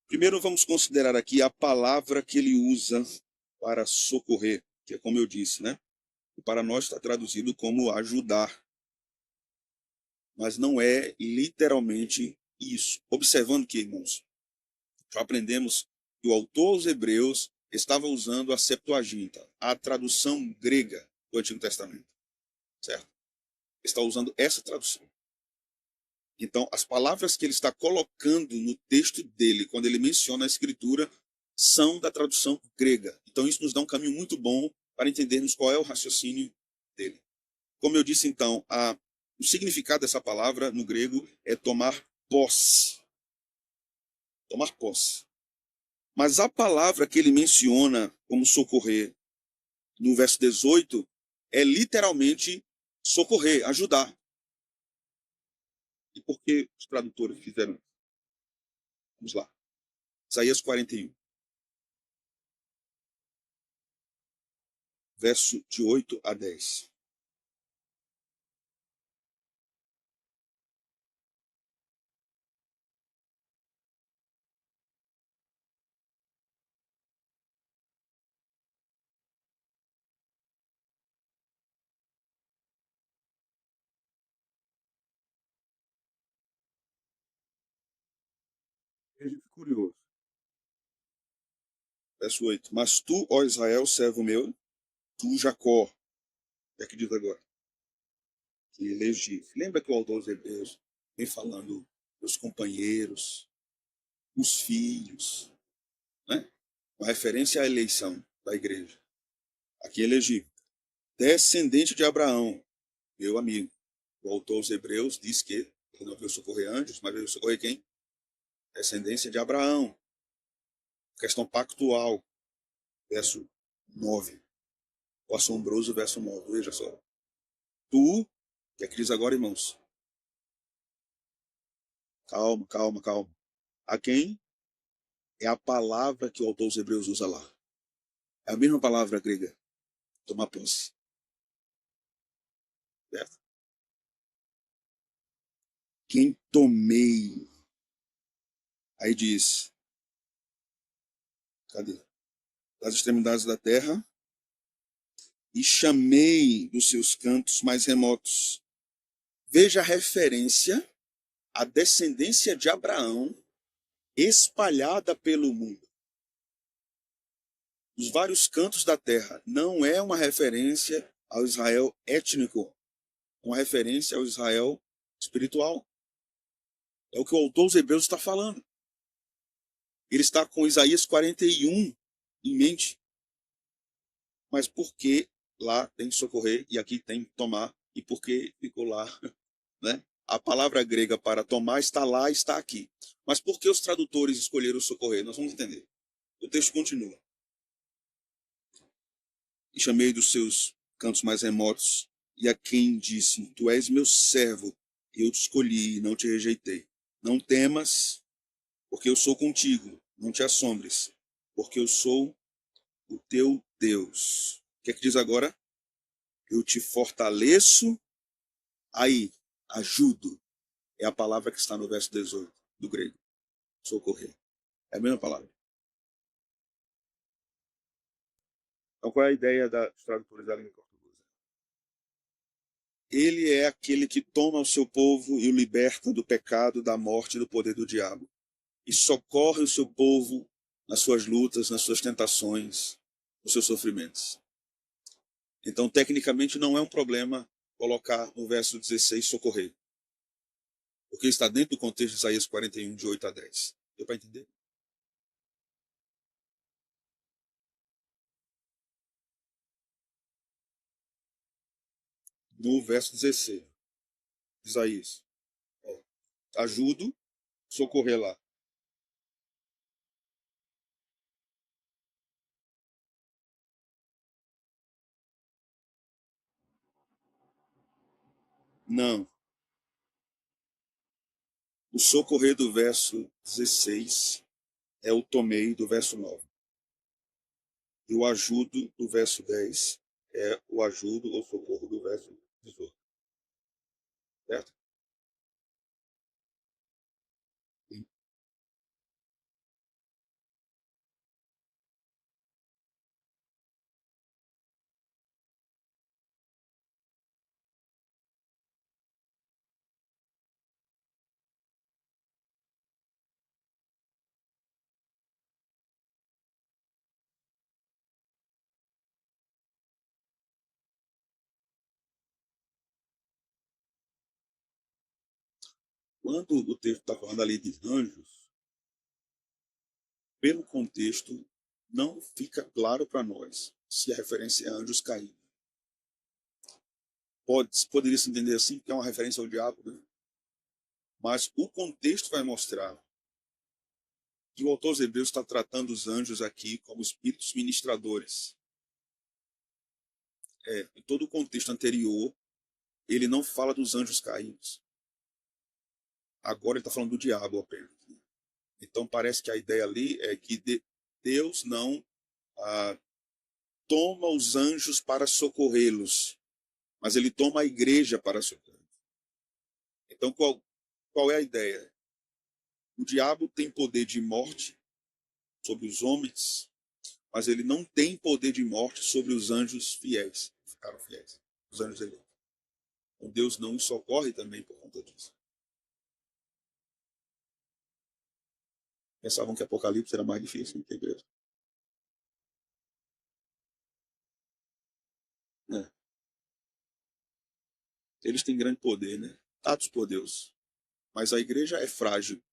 Speaker 1: Primeiro vamos considerar aqui a palavra que ele usa para socorrer, que é como eu disse, né? E para nós está traduzido como ajudar. Mas não é literalmente isso. Observando que, irmãos, já aprendemos que o autor aos Hebreus estava usando a Septuaginta, a tradução grega do Antigo Testamento, certo? Está usando essa tradução. Então, as palavras que ele está colocando no texto dele, quando ele menciona a Escritura, são da tradução grega. Então, isso nos dá um caminho muito bom para entendermos qual é o raciocínio dele. Como eu disse, então, o significado dessa palavra no grego é tomar posse. Tomar posse. Mas a palavra que ele menciona como socorrer no verso 18 é literalmente socorrer, ajudar. E por que os tradutores fizeram isso? Vamos lá. Isaías 41. Verso de 8 a 10. Veja que curioso. Verso 8. Mas tu, ó Israel, servo meu, tu, Jacó, é que diz agora, que elegi. Lembra que o autor dos Hebreus vem falando dos companheiros, os filhos, né? Uma referência à eleição da igreja. Aqui elegi. Descendente de Abraão, meu amigo. O autor aos Hebreus diz que ele não veio socorrer anjos, mas veio socorrer quem? Descendência de Abraão. Questão pactual, verso 9. O assombroso verso 9. Veja só. Tu, que é que diz agora, irmãos? Calma, calma, calma. A quem? É a palavra que o autor aos Hebreus usa lá. É a mesma palavra grega. Tomar posse. Certo? Quem tomei. Aí diz. Cadê? Das extremidades da terra. E chamei dos seus cantos mais remotos. Veja a referência à descendência de Abraão espalhada pelo mundo. Os vários cantos da terra. Não é uma referência ao Israel étnico, é uma referência ao Israel espiritual. É o que o autor dos Hebreus está falando. Ele está com Isaías 41 em mente. Mas por que lá tem que socorrer e aqui tem que tomar? E por que ficou lá? Né? A palavra grega para tomar está lá e está aqui. Mas por que os tradutores escolheram socorrer? Nós vamos entender. O texto continua. E chamei dos seus cantos mais remotos, e a quem disse, tu és meu servo, eu te escolhi e não te rejeitei. Não temas, porque eu sou contigo, não te assombres, porque eu sou o teu Deus. O que é que diz agora? Eu te fortaleço, aí, ajudo. É a palavra que está no verso 18 do grego. Socorrer. É a mesma palavra. Então, qual é a ideia dos tradutores da língua portuguesa? Ele é aquele que toma o seu povo e o liberta do pecado, da morte e do poder do diabo. E socorre o seu povo nas suas lutas, nas suas tentações, nos seus sofrimentos. Então, tecnicamente, não é um problema colocar no verso 16 socorrer. Porque está dentro do contexto de Isaías 41, de 8 a 10. Deu para entender? No verso 16, Isaías. Ó, ajudo, socorrer lá. Não. O socorrer do verso 16 é o tomei do verso 9. E o ajudo do verso 10 é o ajudo ou socorro do verso 18. Certo? Quando o texto está falando ali de anjos, pelo contexto, não fica claro para nós se a referência é anjos caídos. Poderia se entender assim, que é uma referência ao diabo, né? Mas o contexto vai mostrar que o autor aos Hebreus está tratando os anjos aqui como espíritos ministradores. Em todo o contexto anterior, ele não fala dos anjos caídos. Agora ele está falando do diabo apenas. Então parece que a ideia ali é que Deus não toma os anjos para socorrê-los, mas ele toma a igreja para socorrê-los. Então qual é a ideia? O diabo tem poder de morte sobre os homens, mas ele não tem poder de morte sobre os anjos fiéis. Ficaram fiéis, os anjos eleitos. Então Deus não os socorre também por conta disso. Pensavam que Apocalipse era mais difícil que a igreja. Eles têm grande poder, né? Dados por Deus. Mas a igreja é frágil.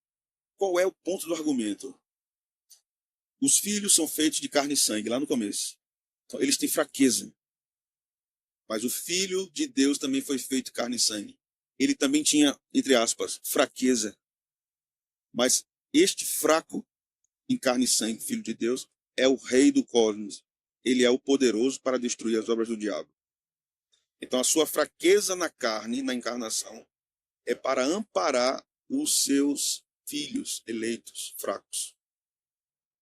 Speaker 1: Qual é o ponto do argumento? Os filhos são feitos de carne e sangue, lá no começo. Então, eles têm fraqueza. Mas o Filho de Deus também foi feito de carne e sangue. Ele também tinha, entre aspas, fraqueza. Mas este fraco em carne e sangue, Filho de Deus, é o rei do cosmos. Ele é o poderoso para destruir as obras do diabo. Então, a sua fraqueza na carne, na encarnação, é para amparar os seus filhos eleitos, fracos.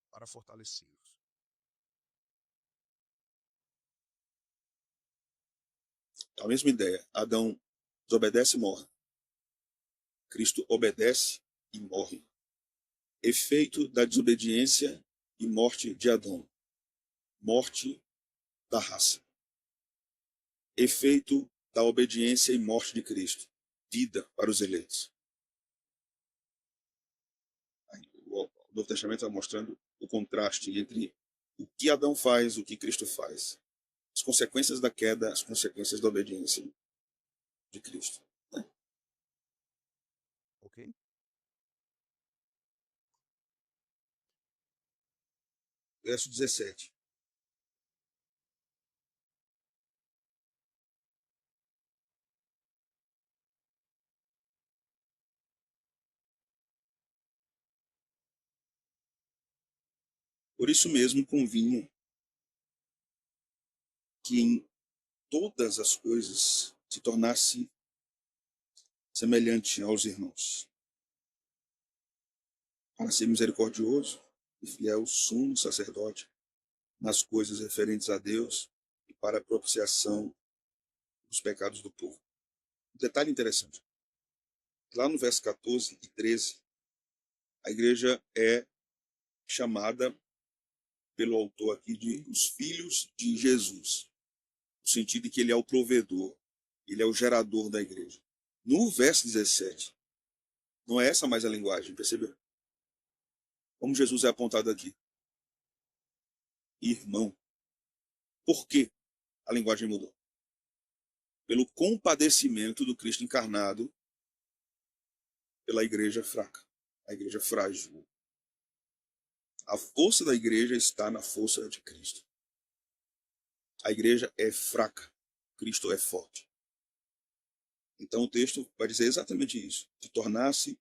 Speaker 2: Para fortalecê-los.
Speaker 1: A mesma ideia. Adão desobedece e morre. Cristo obedece e morre. Efeito da desobediência e morte de Adão. Morte da raça. Efeito da obediência e morte de Cristo. Vida para os eleitos. O Novo Testamento está mostrando o contraste entre o que Adão faz e o que Cristo faz. As consequências da queda, as consequências da obediência de Cristo.
Speaker 2: Ok?
Speaker 1: Verso 17. Por isso mesmo convinha que em todas as coisas se tornasse semelhante aos irmãos, para ser misericordioso e fiel sumo sacerdote nas coisas referentes a Deus e para a propiciação dos pecados do povo. Um detalhe interessante. Lá no verso 14 e 13, a igreja é chamada pelo autor aqui de os filhos de Jesus, no sentido de que ele é o provedor, ele é o gerador da igreja. No verso 17, não é essa mais a linguagem, percebeu? Como Jesus é apontado aqui. Irmão. Por que a linguagem mudou? Pelo compadecimento do Cristo encarnado pela igreja fraca, a igreja frágil. A força da igreja está na força de Cristo. A igreja é fraca, Cristo é forte. Então o texto vai dizer exatamente isso, de tornar-se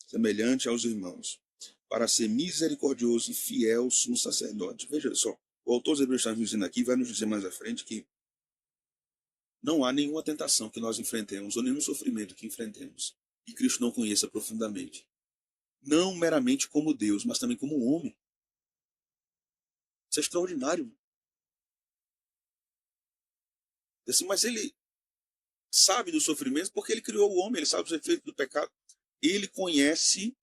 Speaker 1: semelhante aos irmãos, para ser misericordioso e fiel sumo sacerdote. Veja só, o autor dos Hebreus está nos dizendo aqui, vai nos dizer mais à frente que Não há nenhuma tentação que nós enfrentemos, ou nenhum sofrimento que enfrentemos, que Cristo não conheça profundamente. Não meramente como Deus, mas também como homem. Isso é extraordinário. Assim, mas ele sabe dos sofrimentos porque ele criou o homem, ele sabe os efeitos do pecado. Ele conhece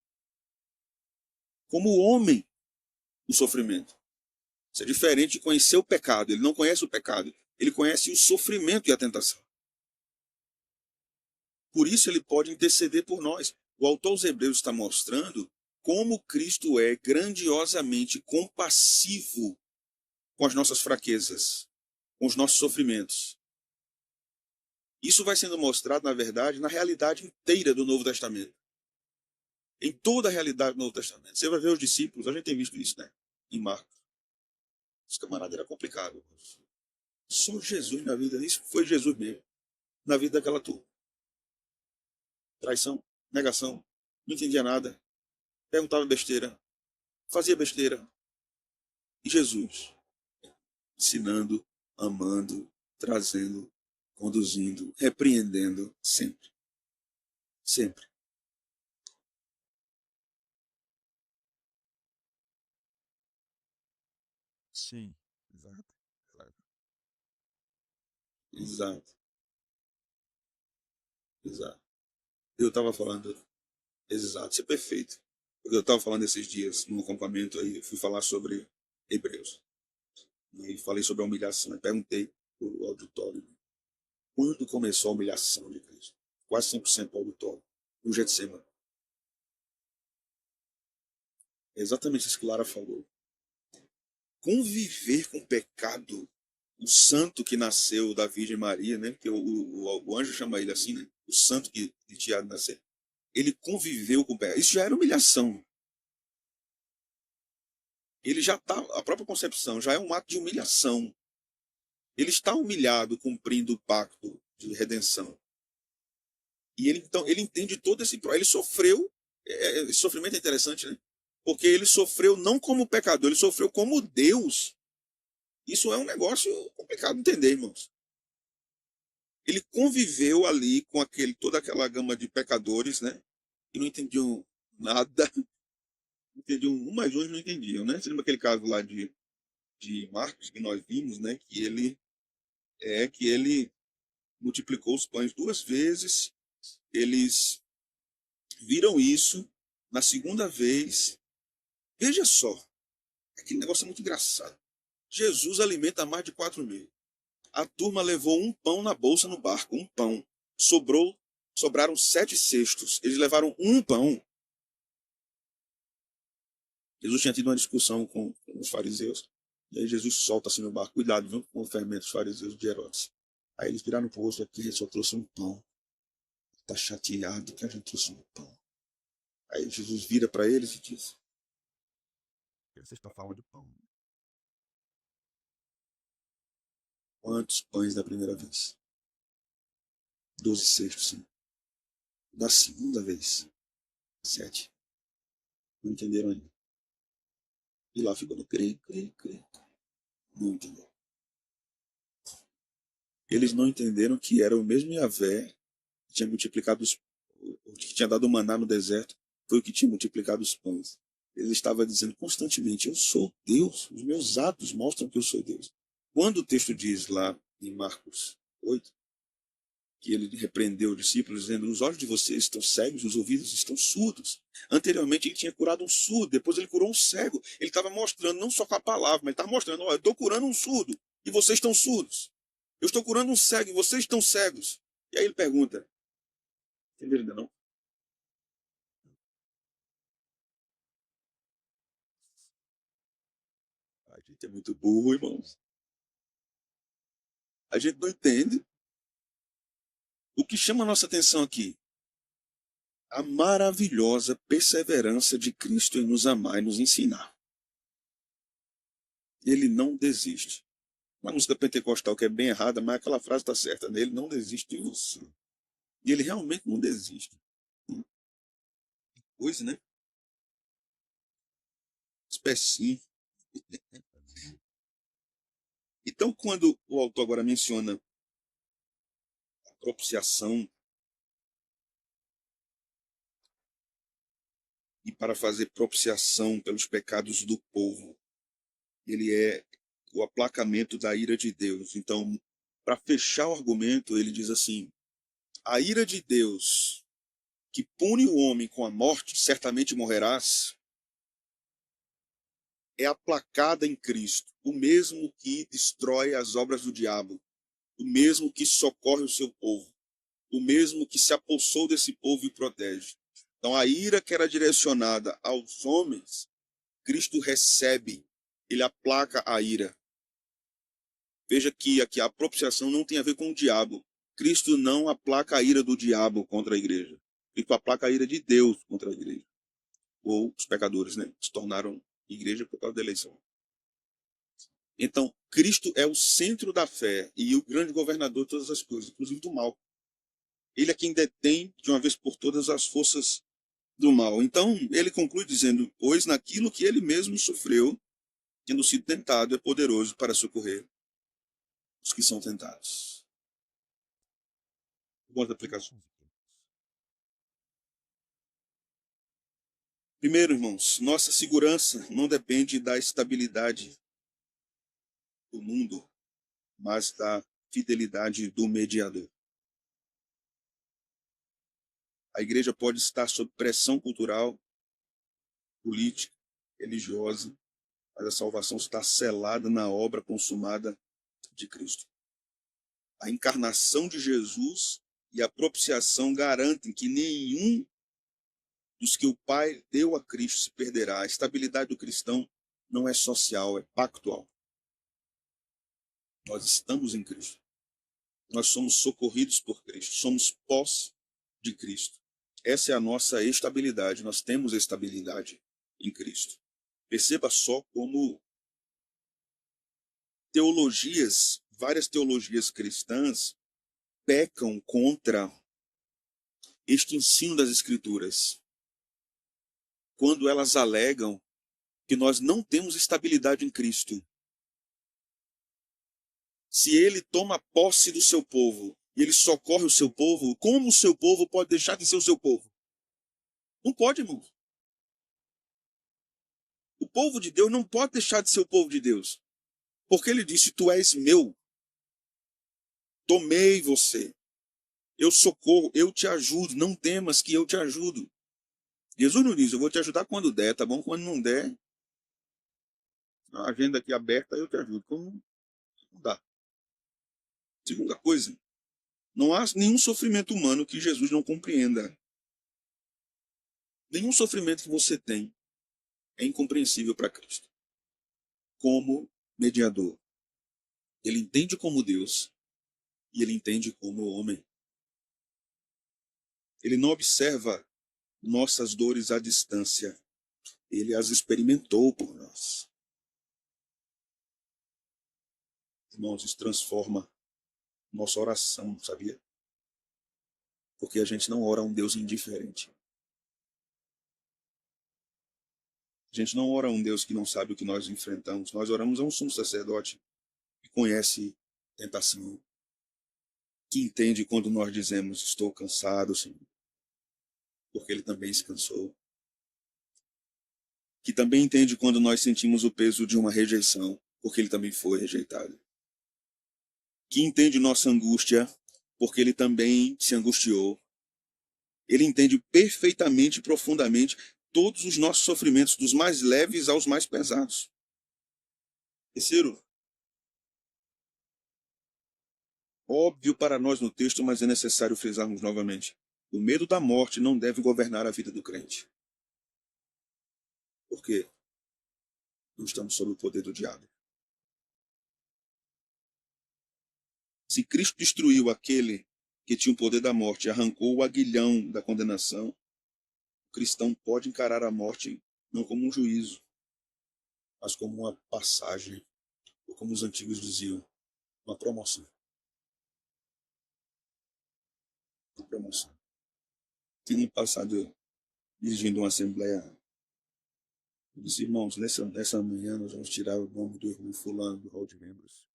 Speaker 1: como homem o sofrimento. Isso é diferente de conhecer o pecado. Ele não conhece o pecado. Ele conhece o sofrimento e a tentação. Por isso ele pode interceder por nós. O autor aos Hebreus está mostrando como Cristo é grandiosamente compassivo com as nossas fraquezas, com os nossos sofrimentos. Isso vai sendo mostrado, na verdade, na realidade inteira do Novo Testamento. Em toda a realidade do Novo Testamento. Você vai ver os discípulos, a gente tem visto isso, né? Em Marcos. Os camaradas era complicado. Só Jesus na vida, isso foi Jesus mesmo. Na vida daquela turma. Traição, negação, não entendia nada, perguntava besteira, fazia besteira. E Jesus, ensinando, amando, trazendo, conduzindo, repreendendo, sempre. Sempre.
Speaker 2: Sim, exato, exato.
Speaker 1: Exato, exato. Eu estava falando, exato, isso é perfeito. Porque eu estava falando esses dias, num acampamento aí, eu fui falar sobre Hebreus. E falei sobre a humilhação. E perguntei para o auditório, quando começou a humilhação de Cristo? Quase 100% do auditório. No Getsemane. É exatamente isso que Lara falou. Conviver com o pecado, o santo que nasceu da Virgem Maria, né? Que o anjo chama ele assim, né? O santo que tinha de nascer. Ele conviveu com o pecado. Isso já era humilhação. Ele já está, a própria concepção já é um ato de humilhação. Ele está humilhado cumprindo o pacto de redenção. E ele então ele entende todo esse, ele sofreu, esse sofrimento é interessante, né? Porque ele sofreu não como pecador, ele sofreu como Deus. Isso é um negócio complicado de entender, irmãos. Ele conviveu ali com toda aquela gama de pecadores, né? Que não entendiam nada, entendiam um mais um, não entendiam, né? Você lembra aquele caso lá de Marcos que nós vimos, né? Que ele multiplicou os pães 2 vezes, eles viram isso, na segunda vez, veja só, aquele negócio é muito engraçado. Jesus alimenta mais de 4.000. A turma levou um pão na bolsa no barco, um pão. Sobraram 7 cestos. Eles levaram um pão. Jesus tinha tido uma discussão com os fariseus. E aí Jesus solta assim no barco, cuidado, viu, com o fermento dos fariseus de Herodes. Aí eles viraram pro rosto aqui, ele só trouxe um pão. Está chateado que a gente trouxe um pão. Aí Jesus vira para eles e diz:
Speaker 2: Porque você está falando de pão.
Speaker 1: quantos pães da primeira vez? 12 cestos, sim. Da segunda vez, 7. Não entenderam ainda. E lá ficou no creio, creio, creio. Não entenderam. Eles não entenderam que era o mesmo Yahvé que tinha multiplicado o que tinha dado o maná no deserto, foi o que tinha multiplicado os pães. Ele estava dizendo constantemente: eu sou Deus, os meus atos mostram que eu sou Deus. Quando o texto diz lá em Marcos 8, que ele repreendeu os discípulos, dizendo: os olhos de vocês estão cegos, os ouvidos estão surdos. Anteriormente ele tinha curado um surdo, depois ele curou um cego. Ele estava mostrando, não só com a palavra, mas ele estava mostrando: olha, eu estou curando um surdo e vocês estão surdos. Eu estou curando um cego e vocês estão cegos. E aí ele pergunta: entenderam ainda não? A gente é muito burro, irmãos. A gente não entende. O que chama a nossa atenção aqui? A maravilhosa perseverança de Cristo em nos amar e nos ensinar. Ele não desiste. Uma música pentecostal que é bem errada, mas aquela frase está certa, né? Ele não desiste de você. E ele realmente não desiste. Pois, né? Espécie. Então, quando o autor agora menciona propiciação e para fazer propiciação pelos pecados do povo. Ele é o aplacamento da ira de Deus. Então, para fechar o argumento, ele diz assim: a ira de Deus, que pune o homem com a morte, certamente morrerás, é aplacada em Cristo, o mesmo que destrói as obras do diabo, o mesmo que socorre o seu povo, o mesmo que se apossou desse povo e protege. Então, a ira que era direcionada aos homens, Cristo recebe, ele aplaca a ira. Veja que aqui a propiciação não tem a ver com o diabo. Cristo não aplaca a ira do diabo contra a igreja. Cristo aplaca a ira de Deus contra a igreja. Ou os pecadores, né? Se tornaram igreja por causa da eleição. Então, Cristo é o centro da fé e o grande governador de todas as coisas, inclusive do mal. Ele é quem detém, de uma vez por todas, as forças do mal. Então, ele conclui dizendo: pois naquilo que ele mesmo sofreu, tendo sido tentado, é poderoso para socorrer os que são tentados. Boas aplicações. Primeiro, irmãos, nossa segurança não depende da estabilidade do mundo, mas da fidelidade do mediador. A igreja pode estar sob pressão cultural, política, religiosa, mas a salvação está selada na obra consumada de Cristo. A encarnação de Jesus e a propiciação garantem que nenhum dos que o Pai deu a Cristo se perderá. A estabilidade do cristão não é social, é pactual. Nós estamos em Cristo. Nós somos socorridos por Cristo. Somos pós de Cristo. Essa é a nossa estabilidade. Nós temos estabilidade em Cristo. Perceba só como várias teologias cristãs pecam contra este ensino das Escrituras, quando elas alegam que nós não temos estabilidade em Cristo. Se ele toma posse do seu povo e ele socorre o seu povo, como o seu povo pode deixar de ser o seu povo? Não pode, irmão. O povo de Deus não pode deixar de ser o povo de Deus. Porque ele disse: tu és meu, tomei você, eu socorro, eu te ajudo, não temas que eu te ajudo. Jesus não diz: eu vou te ajudar quando der, tá bom? Quando não der, a agenda aqui aberta, eu te ajudo. Como não dá. Segunda coisa, não há nenhum sofrimento humano que Jesus não compreenda. Nenhum sofrimento que você tem é incompreensível para Cristo. Como mediador, ele entende como Deus e ele entende como homem. Ele não observa nossas dores à distância. Ele as experimentou por nós. Irmãos, isso transforma nossa oração, sabia? Porque a gente não ora a um Deus indiferente. A gente não ora a um Deus que não sabe o que nós enfrentamos. Nós oramos a um sumo sacerdote que conhece tentação, que entende quando nós dizemos: estou cansado, Senhor, porque ele também se cansou. Que também entende quando nós sentimos o peso de uma rejeição, porque ele também foi rejeitado. Que entende nossa angústia, porque ele também se angustiou. Ele entende perfeitamente e profundamente todos os nossos sofrimentos, dos mais leves aos mais pesados. Terceiro, óbvio para nós no texto, mas é necessário frisarmos novamente: o medo da morte não deve governar a vida do crente. Por quê? Não estamos sob o poder do diabo. Se Cristo destruiu aquele que tinha o poder da morte e arrancou o aguilhão da condenação, o cristão pode encarar a morte não como um juízo, mas como uma passagem, ou como os antigos diziam, uma promoção. Uma promoção. No passado, dirigindo uma assembleia, eu disse: irmãos, nessa manhã nós vamos tirar o nome do irmão fulano do hall de membros,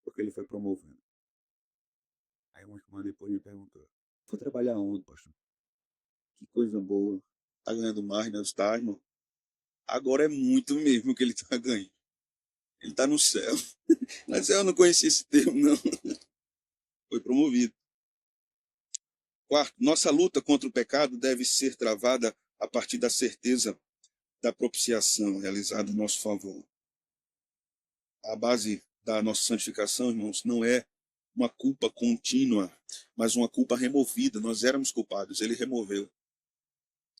Speaker 1: porque ele foi promovido.
Speaker 2: Aí uma semana depois me perguntou,
Speaker 1: Foi trabalhar onde?
Speaker 2: poxa,
Speaker 1: Que coisa boa. Tá ganhando mais, né? Tá, irmão? Agora é muito mesmo que ele tá ganhando. Ele tá no céu. Mas eu não conhecia esse termo, não. Foi promovido. Quarto, nossa luta contra o pecado deve ser travada a partir da certeza da propiciação realizada em nosso favor. A base da nossa santificação, irmãos, não é uma culpa contínua, mas uma culpa removida. Nós éramos culpados, ele removeu.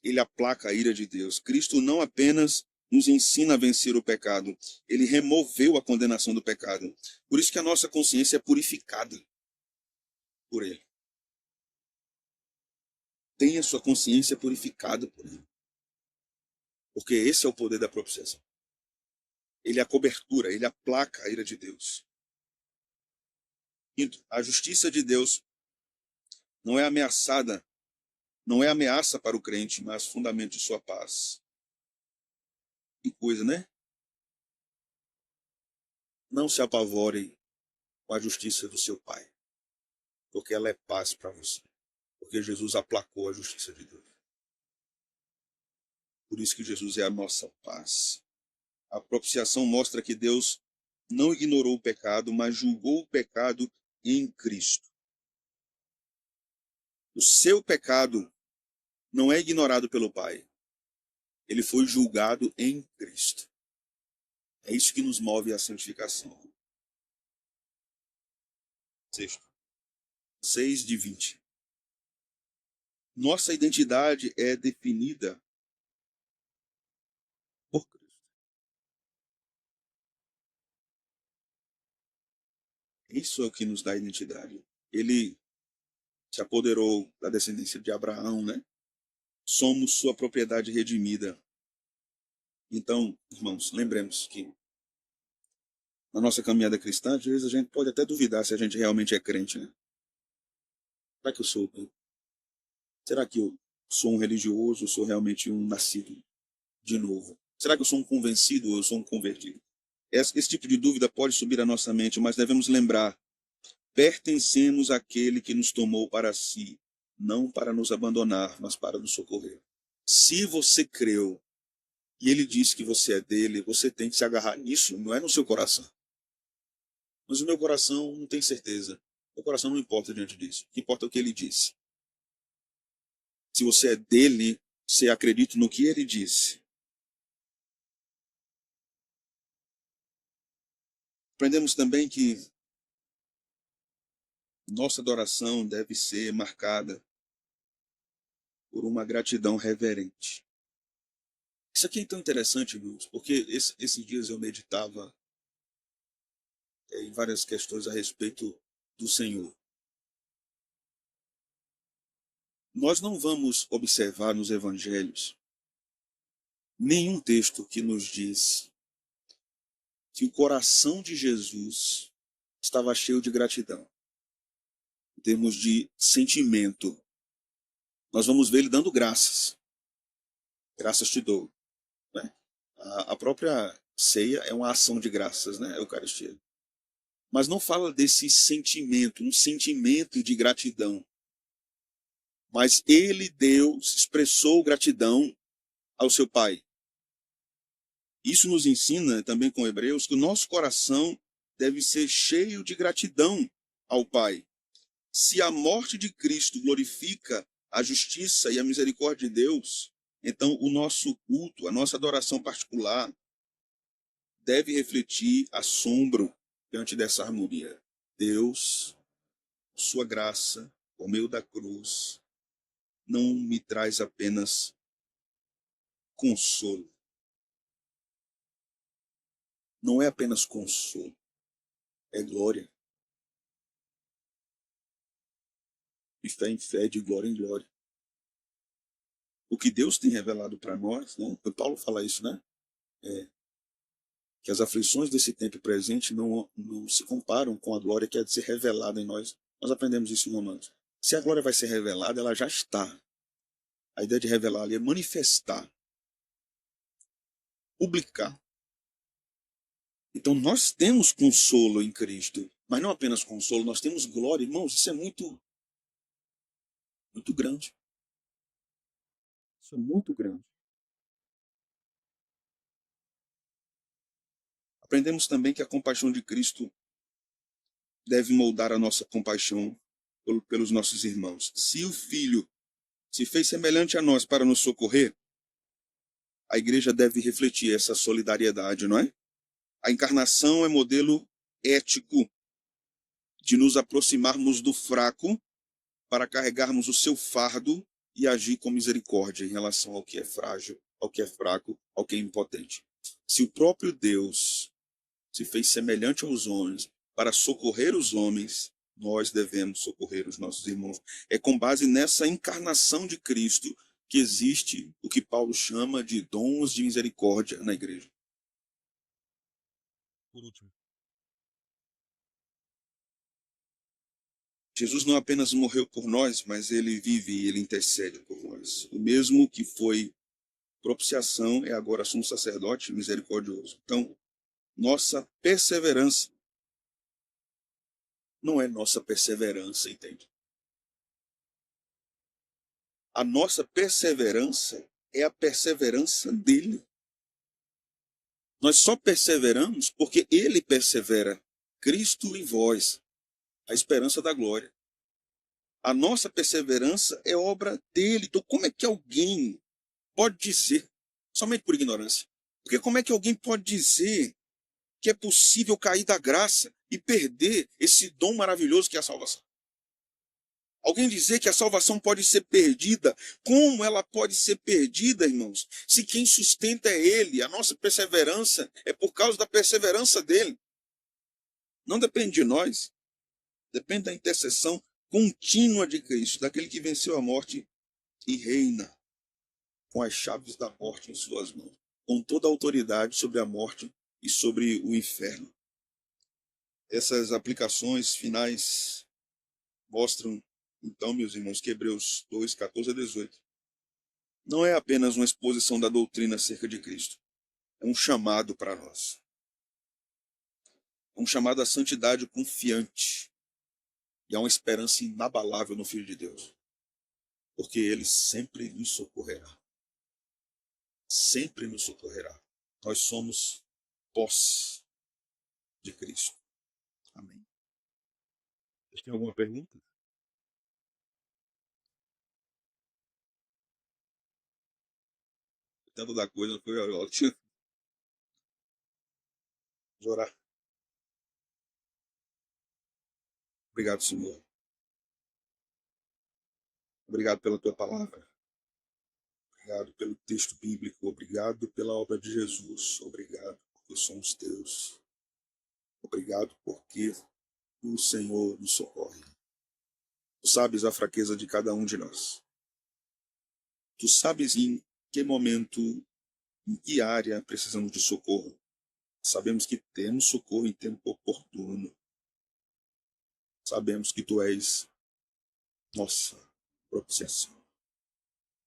Speaker 1: Ele aplaca a ira de Deus. Cristo não apenas nos ensina a vencer o pecado, ele removeu a condenação do pecado. Por isso que a nossa consciência é purificada por ele. Tenha sua consciência purificada por ele. Porque esse é o poder da propiciação. Ele é a cobertura, ele aplaca a ira de Deus. Quinto, a justiça de Deus não é ameaçada, não é ameaça para o crente, mas fundamento de sua paz. Que coisa, né? Não se apavorem com a justiça do seu Pai, porque ela é paz para você. Porque Jesus aplacou a justiça de Deus. Por isso que Jesus é a nossa paz. A propiciação mostra que Deus não ignorou o pecado, mas julgou o pecado em Cristo. O seu pecado não é ignorado pelo Pai. Ele foi julgado em Cristo. É isso que nos move à santificação. Sexto, 6:20. Nossa identidade é definida por Cristo. Isso é o que nos dá identidade. Ele se apoderou da descendência de Abraão, né? Somos sua propriedade redimida. Então, irmãos, lembremos que na nossa caminhada cristã, às vezes a gente pode até duvidar se a gente realmente é crente, né? Será que eu sou? Será que eu sou um religioso ou sou realmente um nascido de novo? Será que eu sou um convencido ou eu sou um convertido? Esse tipo de dúvida pode subir à nossa mente, mas devemos lembrar: pertencemos àquele que nos tomou para si, não para nos abandonar, mas para nos socorrer. Se você creu e ele disse que você é dele, você tem que se agarrar nisso, não é no seu coração. Mas o meu coração não tem certeza. O coração não importa diante disso. O que importa é o que ele disse. Se você é dele, você acredita no que ele disse. Aprendemos também que nossa adoração deve ser marcada por uma gratidão reverente. Isso aqui é tão interessante, irmãos, porque esses dias eu meditava em várias questões a respeito do Senhor. Nós não vamos observar nos evangelhos nenhum texto que nos diz que o coração de Jesus estava cheio de gratidão. Em termos de sentimento, nós vamos ver ele dando graças. Graças te dou. Né? A própria ceia é uma ação de graças, né? A Eucaristia. Mas não fala desse sentimento, um sentimento de gratidão. Mas ele, Deus, expressou gratidão ao seu Pai. Isso nos ensina também com Hebreus que o nosso coração deve ser cheio de gratidão ao Pai. Se a morte de Cristo glorifica a justiça e a misericórdia de Deus, então o nosso culto, a nossa adoração particular, deve refletir assombro diante dessa harmonia. Deus, sua graça, por meio da cruz, não me traz apenas consolo. Não é apenas consolo, é glória. De fé em fé, de glória em glória. O que Deus tem revelado para nós, né? Paulo fala isso, né? Que as aflições desse tempo presente não se comparam com a glória que há de ser revelada em nós. Nós aprendemos isso em Romanos. Se a glória vai ser revelada, ela já está. A ideia de revelar ali é manifestar, publicar. Então nós temos consolo em Cristo. Mas não apenas consolo, nós temos glória, irmãos, isso é muito, muito grande. Isso é muito grande. Aprendemos também que a compaixão de Cristo deve moldar a nossa compaixão pelos nossos irmãos. Se o Filho se fez semelhante a nós para nos socorrer, a igreja deve refletir essa solidariedade, não é? A encarnação é modelo ético de nos aproximarmos do fraco para carregarmos o seu fardo e agir com misericórdia em relação ao que é frágil, ao que é fraco, ao que é impotente. Se o próprio Deus se fez semelhante aos homens para socorrer os homens, nós devemos socorrer os nossos irmãos. É com base nessa encarnação de Cristo que existe o que Paulo chama de dons de misericórdia na igreja.
Speaker 2: Por último,
Speaker 1: Jesus não apenas morreu por nós, mas ele vive e ele intercede por nós. O mesmo que foi propiciação é agora sumo sacerdote misericordioso. Então, nossa perseverança não é nossa perseverança, entende? A nossa perseverança é a perseverança dele. Nós só perseveramos porque ele persevera. Cristo em vós, a esperança da glória. A nossa perseverança é obra dele. Então, como é que alguém pode dizer, somente por ignorância, porque como é que alguém pode dizer que é possível cair da graça e perder esse dom maravilhoso que é a salvação? Alguém dizer que a salvação pode ser perdida, como ela pode ser perdida, irmãos? Se quem sustenta é ele, a nossa perseverança é por causa da perseverança dele. Não depende de nós, depende da intercessão contínua de Cristo, daquele que venceu a morte e reina com as chaves da morte em suas mãos, com toda a autoridade sobre a morte e sobre o inferno. Essas aplicações finais mostram, então, meus irmãos, que Hebreus 2, 14 a 18 não é apenas uma exposição da doutrina acerca de Cristo, é um chamado para nós. É um chamado à santidade confiante e a uma esperança inabalável no Filho de Deus, porque ele sempre nos socorrerá. Sempre nos socorrerá. Nós somos posse de Cristo. Amém. Vocês têm alguma pergunta? Tanto da coisa foi ótimo. Vamos orar. Obrigado, Senhor. Obrigado pela tua palavra. Obrigado pelo texto bíblico. Obrigado pela obra de Jesus. Obrigado porque somos teus. Obrigado porque o Senhor nos socorre. Tu sabes a fraqueza de cada um de nós. Tu sabes em que momento, em que área precisamos de socorro. Sabemos que temos socorro em tempo oportuno. Sabemos que tu és nossa propiciação,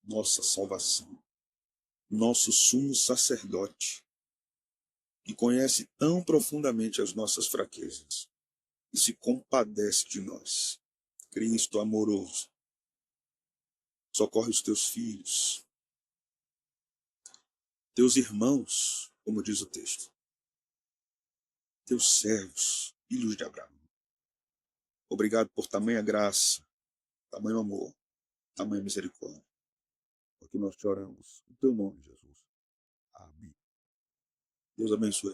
Speaker 1: nossa salvação, nosso sumo sacerdote, que conhece tão profundamente as nossas fraquezas e se compadece de nós. Cristo amoroso, socorre os teus filhos, teus irmãos, como diz o texto, teus servos, filhos de Abraão. Obrigado por tamanha graça, tamanho amor, tamanha misericórdia. Porque nós te oramos. Em teu nome, Jesus. Amém. Deus abençoe.